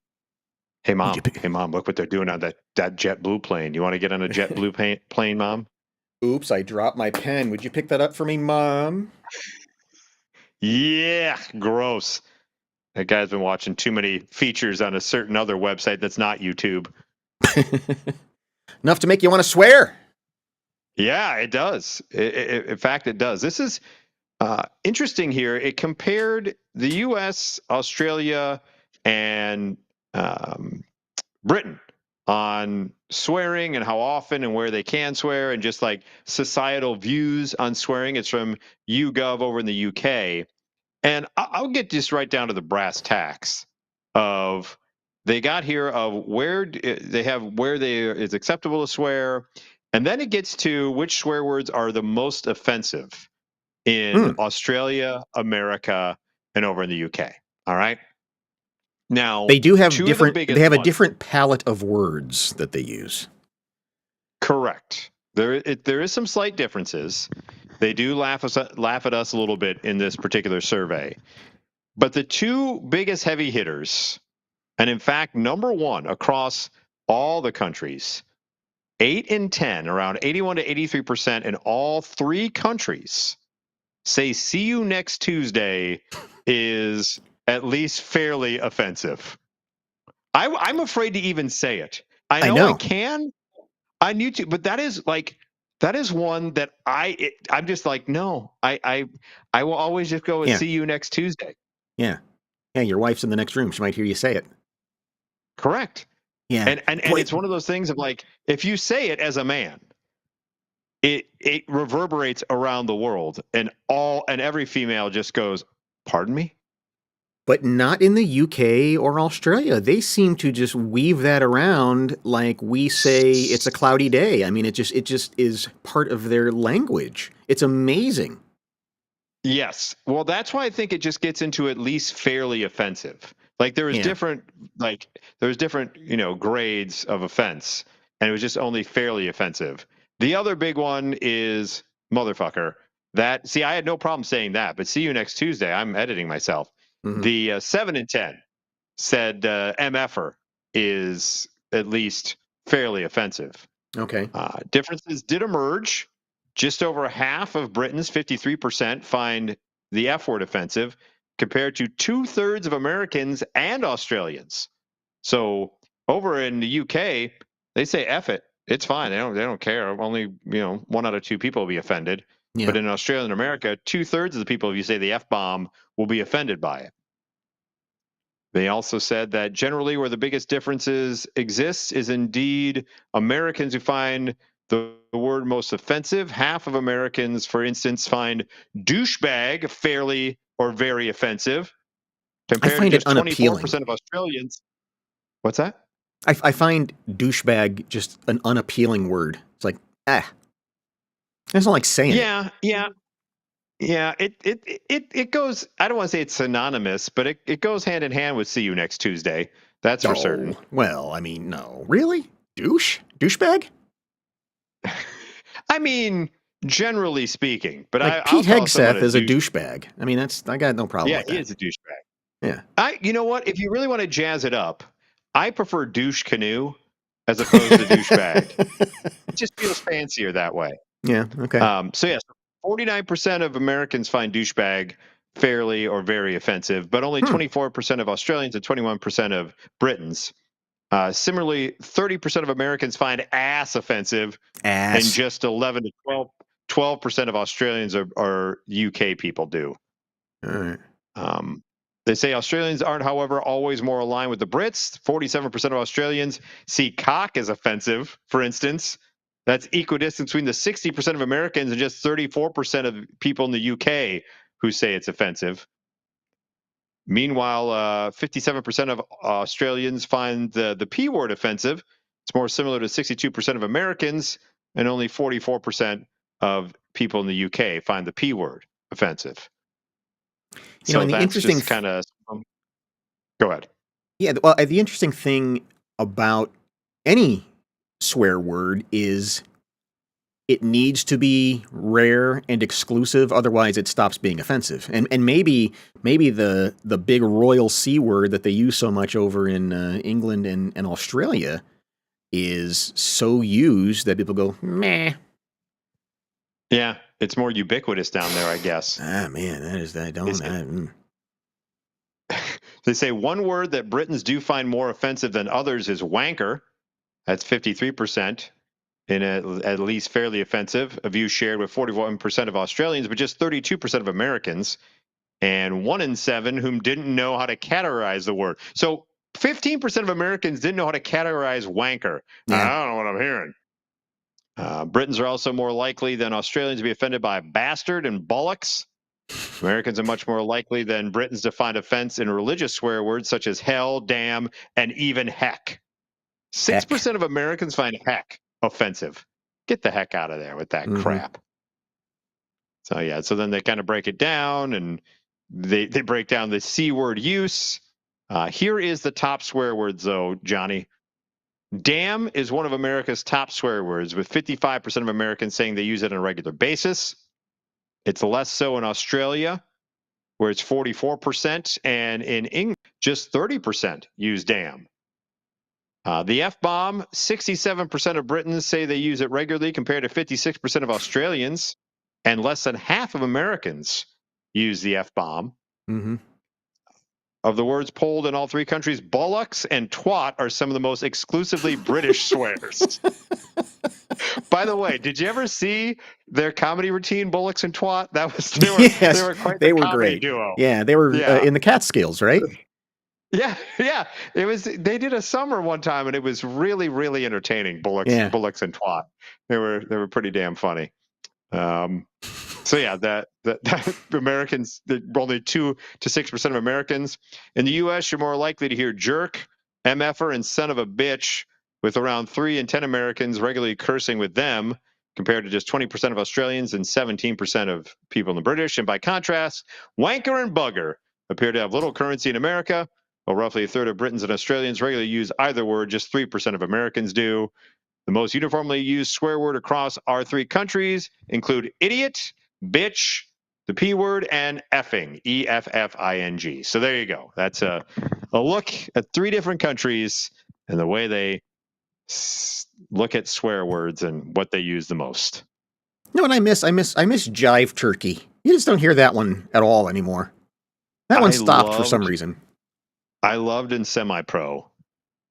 Hey, Would you Mom. pick? Hey, Mom, look what they're doing on that JetBlue plane. You want to get on a JetBlue plane, Mom? Oops, I dropped my pen. Would you pick that up for me, Mom? Yeah. Gross. That guy's been watching too many features on a certain other website that's not YouTube. Enough to make you want to swear. Yeah, it does. In fact, it does. This is interesting here. It compared the U.S., Australia, and Britain on swearing and how often and where they can swear and just like societal views on swearing. It's from YouGov over in the UK. And I'll get just right down to the brass tacks of they got here of where they have where it's acceptable to swear. And then it gets to which swear words are the most offensive in Hmm. Australia, America, and over in the UK. All right. Now, They do have two of the different. They biggest have a ones. different palette of words that they use. Correct. There is some slight differences. They do laugh at us a little bit in this particular survey. But the two biggest heavy hitters, and in fact, number one across all the countries, 8 in 10, around 81 to 83% in all three countries, say see you next Tuesday is at least fairly offensive. I'm afraid to even say it. I I know I know. can on YouTube, but that is one that I'm just like, no, I will always just go with Yeah. see you next Tuesday. Yeah. Yeah. Your wife's in the next room. She might hear you say it. Correct. Yeah. And Boy. it's one of those things of like, if you say it as a man, it reverberates around the world and every female just goes, pardon me? But not in the UK or Australia. They seem to just weave that around like we say it's a cloudy day. I mean, it just is part of their language. It's amazing. Yes. Well, that's why I think it just gets into at least fairly offensive. Like Yeah. there's different, grades of offense, and it was just only fairly offensive. The other big one is motherfucker. See, I had no problem saying that, but see you next Tuesday. I'm editing myself. Hmm. The 7 in 10 said MFer is at least fairly offensive. Okay. Differences did emerge. Just over half of Britons, 53%, find the F word offensive, compared to 2/3 of Americans and Australians. So over in the UK, they say F it. It's fine. They don't care. Only, 1 out of 2 people will be offended. Yeah. But in Australia and America, 2/3 of the people, if you say the F bomb, will be offended by it. They also said that generally where the biggest differences exist is indeed Americans who find the word most offensive. Half of Americans, for instance, find douchebag fairly or very offensive, I compared to find it just unappealing. 24% of Australians. What's that? I find douchebag just an unappealing word. It's like, it's not like saying it. Yeah, yeah. Yeah, it goes. I don't want to say it's synonymous, but it goes hand in hand with "See you next Tuesday." That's for certain. Oh, well, I mean, no. Really? Douchebag? I mean, generally speaking, but Like I'll Pete call someone Hegseth a is a douche. douchebag. I mean, I got no problem Yeah, with he that. is a douchebag. Yeah. You know what? If you really want to jazz it up, I prefer douche canoe as opposed to douchebag. It just feels fancier that way. Yeah, okay. So yes, 49% of Americans find douchebag fairly or very offensive, but only Hmm. 24% of Australians and 21% of Britons. Similarly, 30% of Americans find ass offensive, and Ass. just 11 to 12% of Australians are UK people do. All right. Um, they say Australians aren't, however, always more aligned with the Brits. 47% of Australians see cock as offensive, for instance. That's equidistant between the 60% of Americans and just 34% of people in the UK who say it's offensive. Meanwhile, 57% of Australians find the P word offensive. It's more similar to 62% of Americans, and only 44% of people in the UK find the P word offensive. So And the that's interesting, just kind of. Go ahead. yeah, well, the interesting thing about any swear word is it needs to be rare and exclusive, otherwise it stops being offensive. And maybe the big royal C word that they use so much over in England and Australia is so used that people go meh. Yeah, it's more ubiquitous down there, I guess. Ah man, that is that don't. They say one word that Britons do find more offensive than others is wanker. That's 53%. In at least fairly offensive, a view shared with 41% of Australians, but just 32% of Americans, and 1 in 7 whom didn't know how to categorize the word. So 15% of Americans didn't know how to categorize wanker. Yeah. I don't know what I'm hearing. Britons are also more likely than Australians to be offended by bastard and bollocks. Americans are much more likely than Britons to find offense in religious swear words such as hell, damn, and even heck. 6% of Americans find heck offensive. Get the heck out of there with that crap. So yeah, so then they kind of break it down, and they break down the C word use. Here is the top swear words, though, Johnny. Damn is one of America's top swear words, with 55% of Americans saying they use it on a regular basis. It's less so in Australia, where it's 44%, and in England, just 30% use damn. The F-bomb, 67% of Britons say they use it regularly compared to 56% of Australians, and less than half of Americans use the F-bomb. Of the words polled in all three countries, bollocks and twat are some of the most exclusively British swears. By the way, did you ever see their comedy routine, Bollocks and Twat? They were quite the comedy great. duo. Yeah, they were in the Catskills, right? Yeah. It was. They did a summer one time, and it was really, really entertaining. Bullocks and Twat. They were pretty damn funny. So yeah, that Americans, only 2 to 6% of Americans in the U.S. You're more likely to hear jerk, mf'er, and son of a bitch, with around 3 in 10 Americans regularly cursing with them, compared to just 20% of Australians and 17% of people in the British. And by contrast, wanker and bugger appear to have little currency in America, while roughly a third of Britons and Australians regularly use either word. Just 3% of Americans do. The most uniformly used swear word across our three countries include idiot, bitch, the P word, and effing, E-F-F-I-N-G. So there you go. That's a look at 3 different countries and the way they look at swear words and what they use the most. You know what I miss? I miss jive turkey. You just don't hear that one at all anymore. That one stopped for some reason. I loved in Semi-Pro,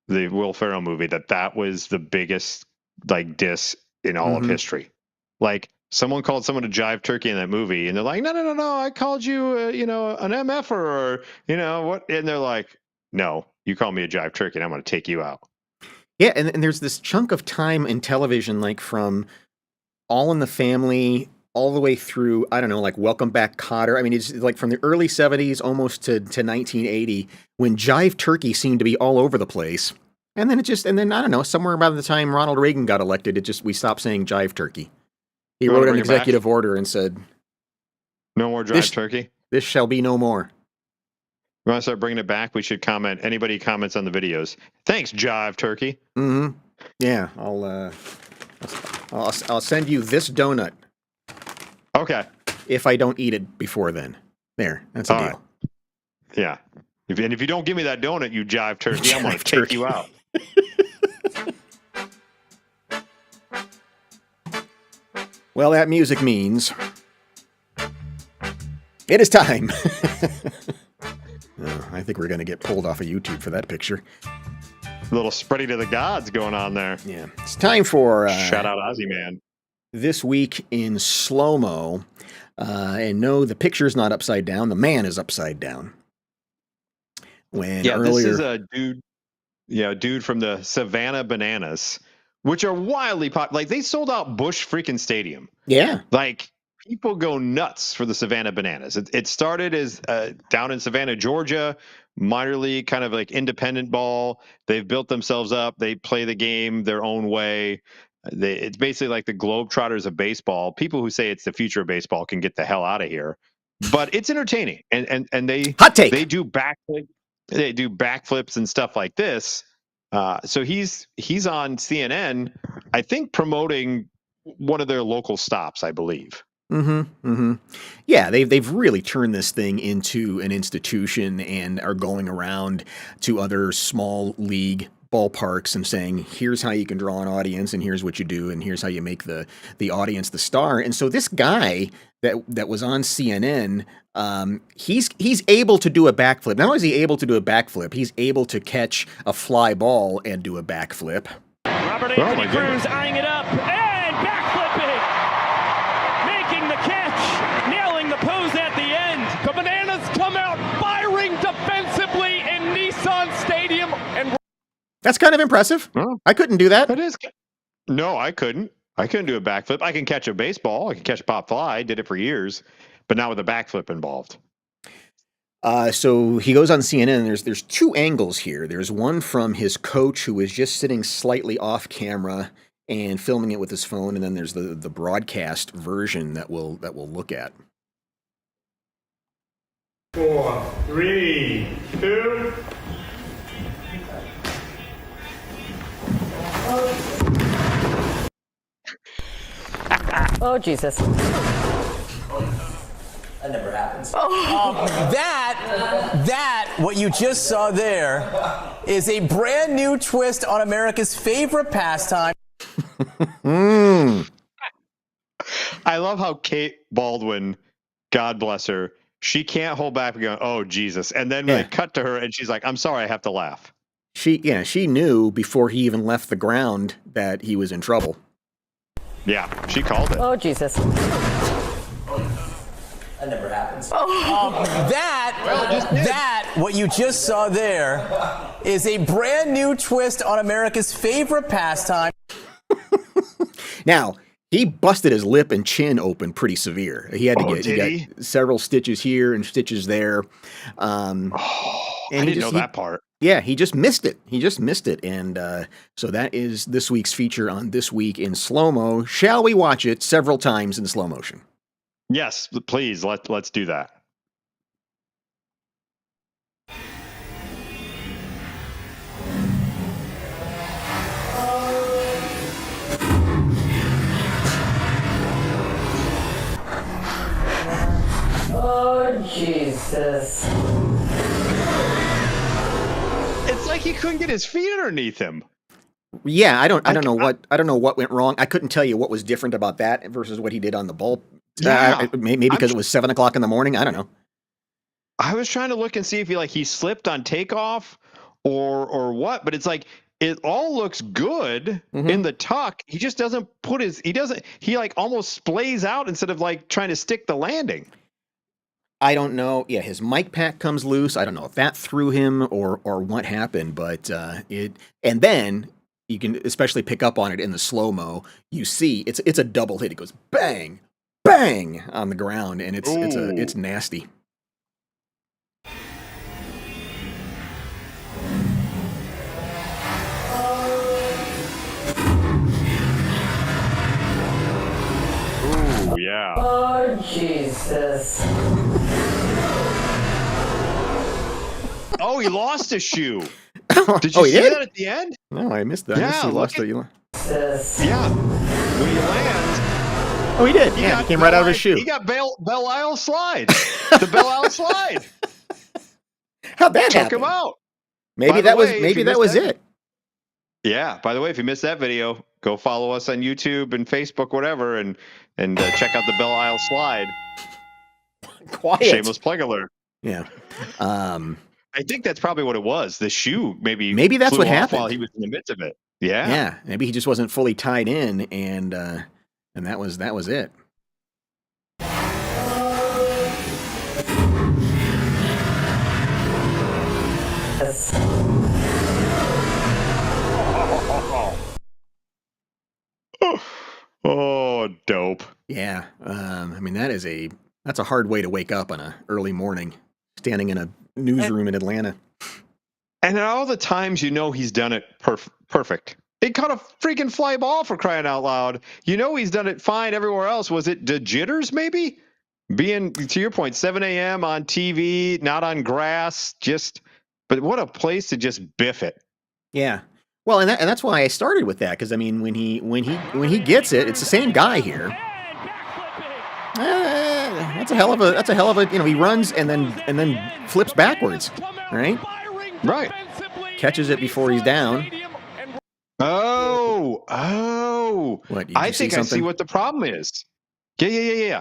the Will Ferrell movie, that was the biggest diss in all of history. Like, someone called someone a jive turkey in that movie, and they're like, no, I called you, an MFer, or, what? And they're like, no, you call me a jive turkey, and I'm going to take you out. Yeah, and there's this chunk of time in television, like from All in the Family all the way through, I don't know, like Welcome Back, Kotter. I mean, it's like from the early 70s almost to 1980, when jive turkey seemed to be all over the place. And then I don't know, somewhere around the time Ronald Reagan got elected, we stopped saying jive turkey. He wrote an executive order and said, no more jive turkey? This shall be no more. We want to start bringing it back? We should comment. Anybody comments on the videos. Thanks, jive turkey. Yeah, I'll send you this donut. Okay. If I don't eat it before then. There, that's a deal. Right. Yeah. If you don't give me that donut, you jive turkey, I'm going to take you out. Well, that music means it is time. I think we're going to get pulled off of YouTube for that picture. A little spreading to the gods going on there. Yeah. It's time for... shout out Ozzy Man. This week in slow-mo. And no, the picture's not upside down. The man is upside down. This is a dude. Yeah, a dude from the Savannah Bananas, which are wildly popular. Like, they sold out Busch freaking Stadium. Yeah. Like, people go nuts for the Savannah Bananas. It started as down in Savannah, Georgia, minor league, kind of like independent ball. They've built themselves up. They play the game their own way. It's basically like the Globetrotters of baseball. People who say it's the future of baseball can get the hell out of here. But it's entertaining, and they Hot take. do backflips and stuff like this. So he's on CNN, I think, promoting one of their local stops, I believe. Yeah, they've really turned this thing into an institution and are going around to other small league ballparks and saying, here's how you can draw an audience, and here's what you do, and here's how you make the audience the star. And so this guy that was on CNN, he's able to do a backflip. Not only is he able to do a backflip, he's able to catch a fly ball and do a backflip. Robert Anthony Cruz eyeing it up and backflipping, making the catch, nailing the pose at the end. The Bananas come out firing defensively in Nissan Stadium. And that's kind of impressive. Oh, I couldn't do that. That is. No, I couldn't. I couldn't do a backflip. I can catch a baseball. I can catch a pop fly. I did it for years, but not with a backflip involved. So he goes on CNN. There's two angles here. There's one from his coach, who is just sitting slightly off camera and filming it with his phone, and then there's the broadcast version that we'll look at. 4, 3, 2. Oh, Jesus. That never happens. That, what you just saw there, is a brand new twist on America's favorite pastime. I love how Kate Baldwin, God bless her, she can't hold back and go, oh, Jesus. And then they cut to her and she's like, I'm sorry, I have to laugh. She knew before he even left the ground that he was in trouble. Yeah, she called it. Oh, Jesus. That never happens. That, what you just saw there, is a brand new twist on America's favorite pastime. Now, he busted his lip and chin open pretty severe. He had to get several stitches here and stitches there. And I didn't know that part. Yeah, he just missed it. And so that is this week's feature on This Week in Slow-Mo. Shall we watch it several times in slow motion? Yes, please. Let's do that. Oh, Jesus. It's like he couldn't get his feet underneath him. Yeah, I don't know what went wrong. I couldn't tell you what was different about that versus what he did on the ball. Yeah. Maybe because it was 7 o'clock in the morning. I don't know. I was trying to look and see if he slipped on takeoff or what, but it's like it all looks good in the tuck. He just doesn't he like almost splays out instead of like trying to stick the landing. I don't know. Yeah, his mic pack comes loose. I don't know if that threw him or what happened, but and then you can especially pick up on it in the slow-mo. You see it's a double hit. It goes bang, bang on the ground, and it's nasty. Ooh, yeah. Oh, Jesus. Oh, he lost a shoe. Did Oh, you he see did? that at the end? No, I missed that. Yeah, I missed he lost it. Yeah. When he lands. Oh, he did. He came right out of his shoe. He got Belle Isle slide. The Belle Isle slide. How'd that Took happen? him out. Maybe that was it. Yeah. By the way, if you missed that video, go follow us on YouTube and Facebook, whatever, and check out the Belle Isle slide. Quiet. Shameless plug alert. Yeah. I think that's probably what it was. The shoe maybe that's flew what off happened while he was in the midst of it. Yeah. Yeah. Maybe he just wasn't fully tied in, and that was it. Oh, dope. Yeah. I mean, that's a hard way to wake up on a early morning, standing in a newsroom in Atlanta. And at all the times he's done it perfect. He caught a freaking fly ball, for crying out loud. He's done it fine everywhere else. Was it the jitters, maybe? Being, to your point, 7 a.m. on TV, not on grass, but what a place to just biff it. Yeah. Well, and that's why I started with that, because I mean, when he gets it, it's the same guy here. That's a hell of a he runs and then flips backwards, right? Right. Catches it before he's down. Oh. What, did you I see think I see something? what the problem is. Yeah.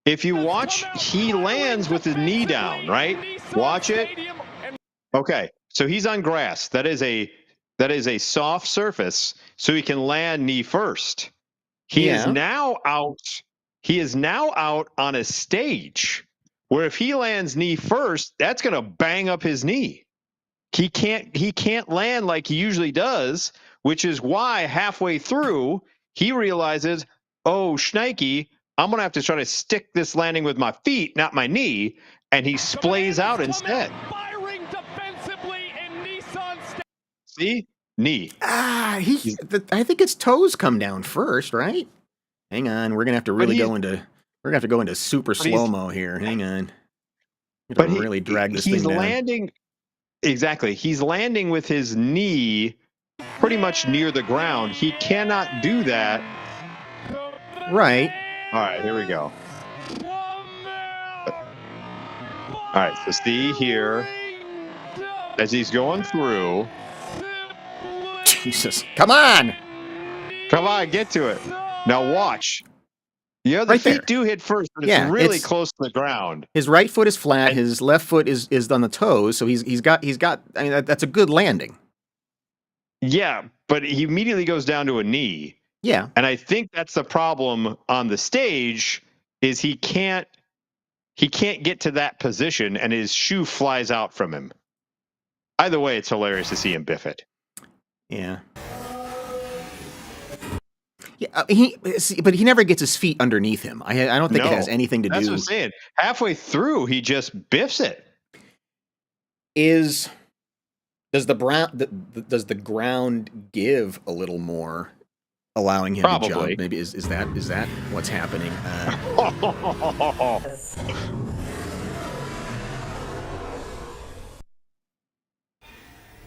If you watch, he lands with his knee down, right? Watch it. Okay. So he's on grass. That is a soft surface, so he can land knee first. He is now out on a stage where if he lands knee first, that's going to bang up his knee. He can't land like he usually does, which is why halfway through he realizes, oh, shnikey, I'm going to have to try to stick this landing with my feet, not my knee, and he splays out instead. See? Knee. I think his toes come down first, right? Hang on, we're gonna have to really go into super slow-mo here. Hang on. But really drag this thing down. Landing. Exactly. He's landing with his knee pretty much near the ground. He cannot do that. Right. All right, here we go. All right, so see here, as he's going through. Jesus. Come on, get to it. Now watch. The other right feet there. Do hit first, but it's really close to the ground. His right foot is flat. His left foot is on the toes. So he's got. I mean, that's a good landing. Yeah, but he immediately goes down to a knee. Yeah, and I think that's the problem on the stage is he can't get to that position, and his shoe flies out from him. Either way, it's hilarious to see him biff it. Yeah. Yeah, but he never gets his feet underneath him. I don't think it has anything to do. That's what I'm saying. Halfway through, he just biffs it. Does the ground give a little more, allowing him to jump? Maybe is that what's happening?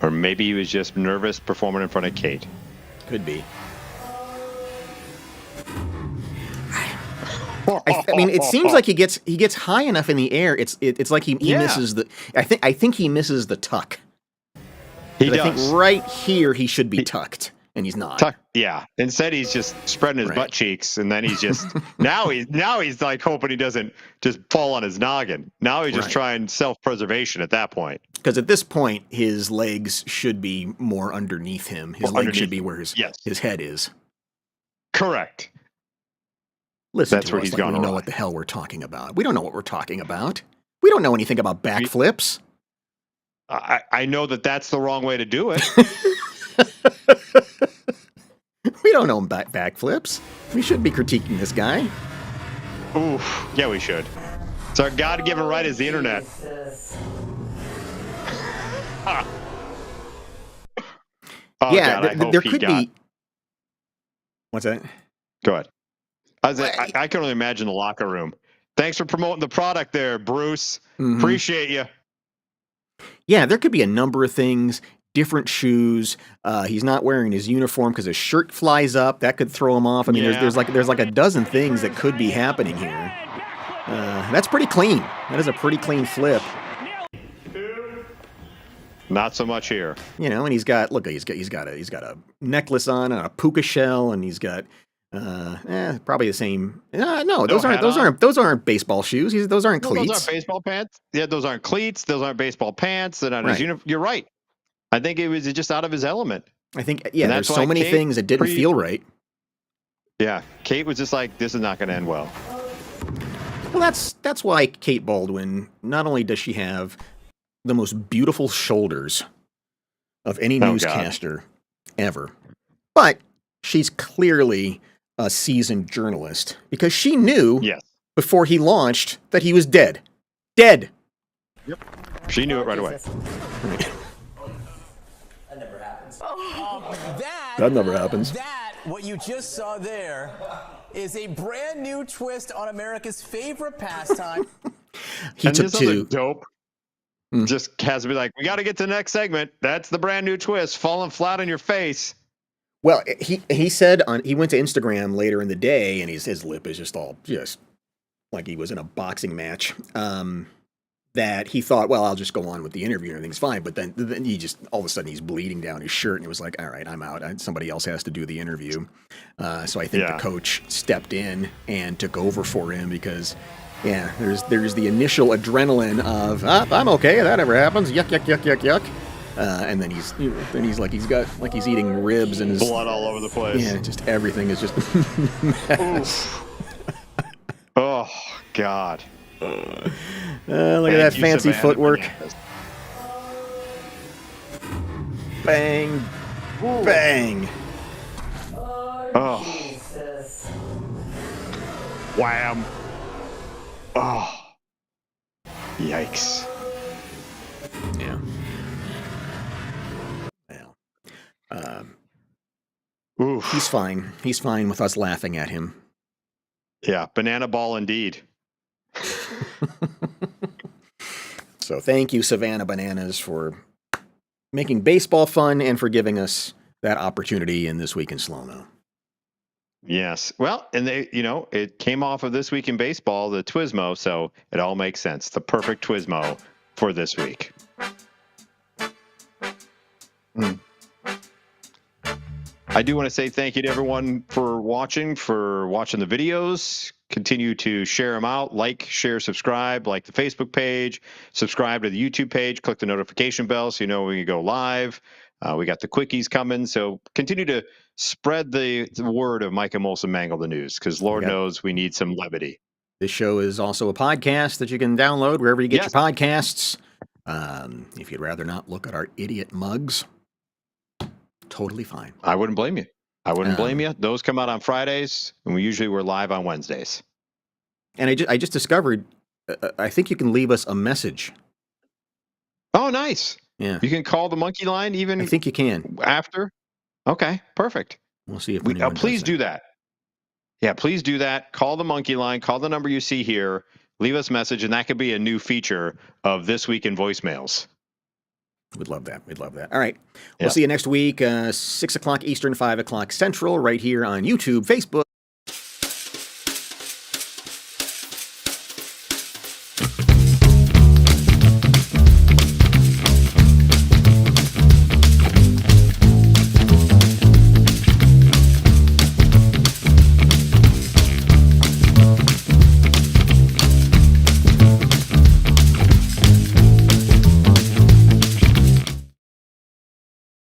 Or maybe he was just nervous performing in front of Kate. Could be. I mean, it seems like he gets high enough in the air. It's like he misses the. I think he misses the tuck. He does. I think right here he should be tucked, and he's not. Yeah. Instead, he's just spreading his butt cheeks, and then he's just now he's like hoping he doesn't just fall on his noggin. Now he's just trying self-preservation at that point. Because at this point, his legs should be more underneath him. His legs should be where his head is. Correct. Listen, that's to where us he's like gone. We know what the hell we're talking about. We don't know what we're talking about. We don't know anything about backflips. I know that's the wrong way to do it. We don't know backflips. We shouldn't be critiquing this guy. Oof. Yeah, we should. It's our God-given right as the internet. Yeah, there could be. What's that? Go ahead. I can only imagine the locker room. Thanks for promoting the product there, Bruce. Mm-hmm. Appreciate you. Yeah, there could be a number of things. Different shoes. He's not wearing his uniform because his shirt flies up. That could throw him off. I mean, there's like a dozen things that could be happening here. That's pretty clean. That is a pretty clean flip. Not so much here. You know, and he's got a necklace on and a puka shell, and he's got probably the same. No, those aren't baseball shoes. Those aren't cleats. Those aren't baseball pants. Yeah, those aren't cleats. Those aren't baseball pants. They're not his uniform. You're right. I think it was just out of his element. I think there's so many things that didn't feel right. Yeah, Kate was just like, this is not going to end well. Well, that's why Kate Baldwin, not only does she have the most beautiful shoulders of any newscaster ever, but she's clearly a seasoned journalist because she knew Yes. before he launched that he was dead. Dead. She knew it right away. That never happens. That never happens. That, what you just saw there, is a brand new twist on America's favorite pastime. He And took this other two. dope just has to be like, we got to get to the next segment. That's the brand new twist, falling flat on your face. Well, he said he went to Instagram later in the day, and his lip is just like he was in a boxing match. That he thought, well, I'll just go on with the interview and everything's fine. But then he just all of a sudden he's bleeding down his shirt, and it was like, all right, I'm out. Somebody else has to do the interview. So I think the coach stepped in and took over for him because, yeah, there's the initial adrenaline of I'm okay, that never happens. Yuck, yuck, yuck, yuck, yuck. And then he's like he's eating ribs and his Blood all over the place. Yeah, just everything is just mess. Oh God. Look at that fancy footwork. Bang. Bang. Oh. Jesus. Wham. Oh. Yikes. Yeah. Well. Oof. He's fine. He's fine with us laughing at him. Yeah, banana ball indeed. So thank you, Savannah Bananas, for making baseball fun and for giving us that opportunity in This Week in Slow-Mo. Yes. Well, and it came off of This Week in Baseball, the Twismo, so it all makes sense. The perfect Twismo for this week. I do want to say thank you to everyone for watching the videos. Continue to share them out, share, subscribe, like the Facebook page, subscribe to the YouTube page, click the notification bell so you know when we go live. We got the quickies coming, so continue to spread the word of Mike and Molson Mangle the News, because Lord knows we need some levity. This show is also a podcast that you can download wherever you get your podcasts. If you'd rather not look at our idiot mugs, totally fine. I wouldn't blame you. Those come out on Fridays, and we're live on Wednesdays. And I just discovered, I think you can leave us a message. Oh, nice. Yeah. You can call the monkey line even. I think you can. After? Okay, perfect. We'll see if please do that. Yeah, please do that. Call the monkey line. Call the number you see here. Leave us a message, and that could be a new feature of This Week in Voicemails. We'd love that. All right. We'll see you next week, 6 o'clock Eastern, 5 o'clock Central, right here on YouTube, Facebook.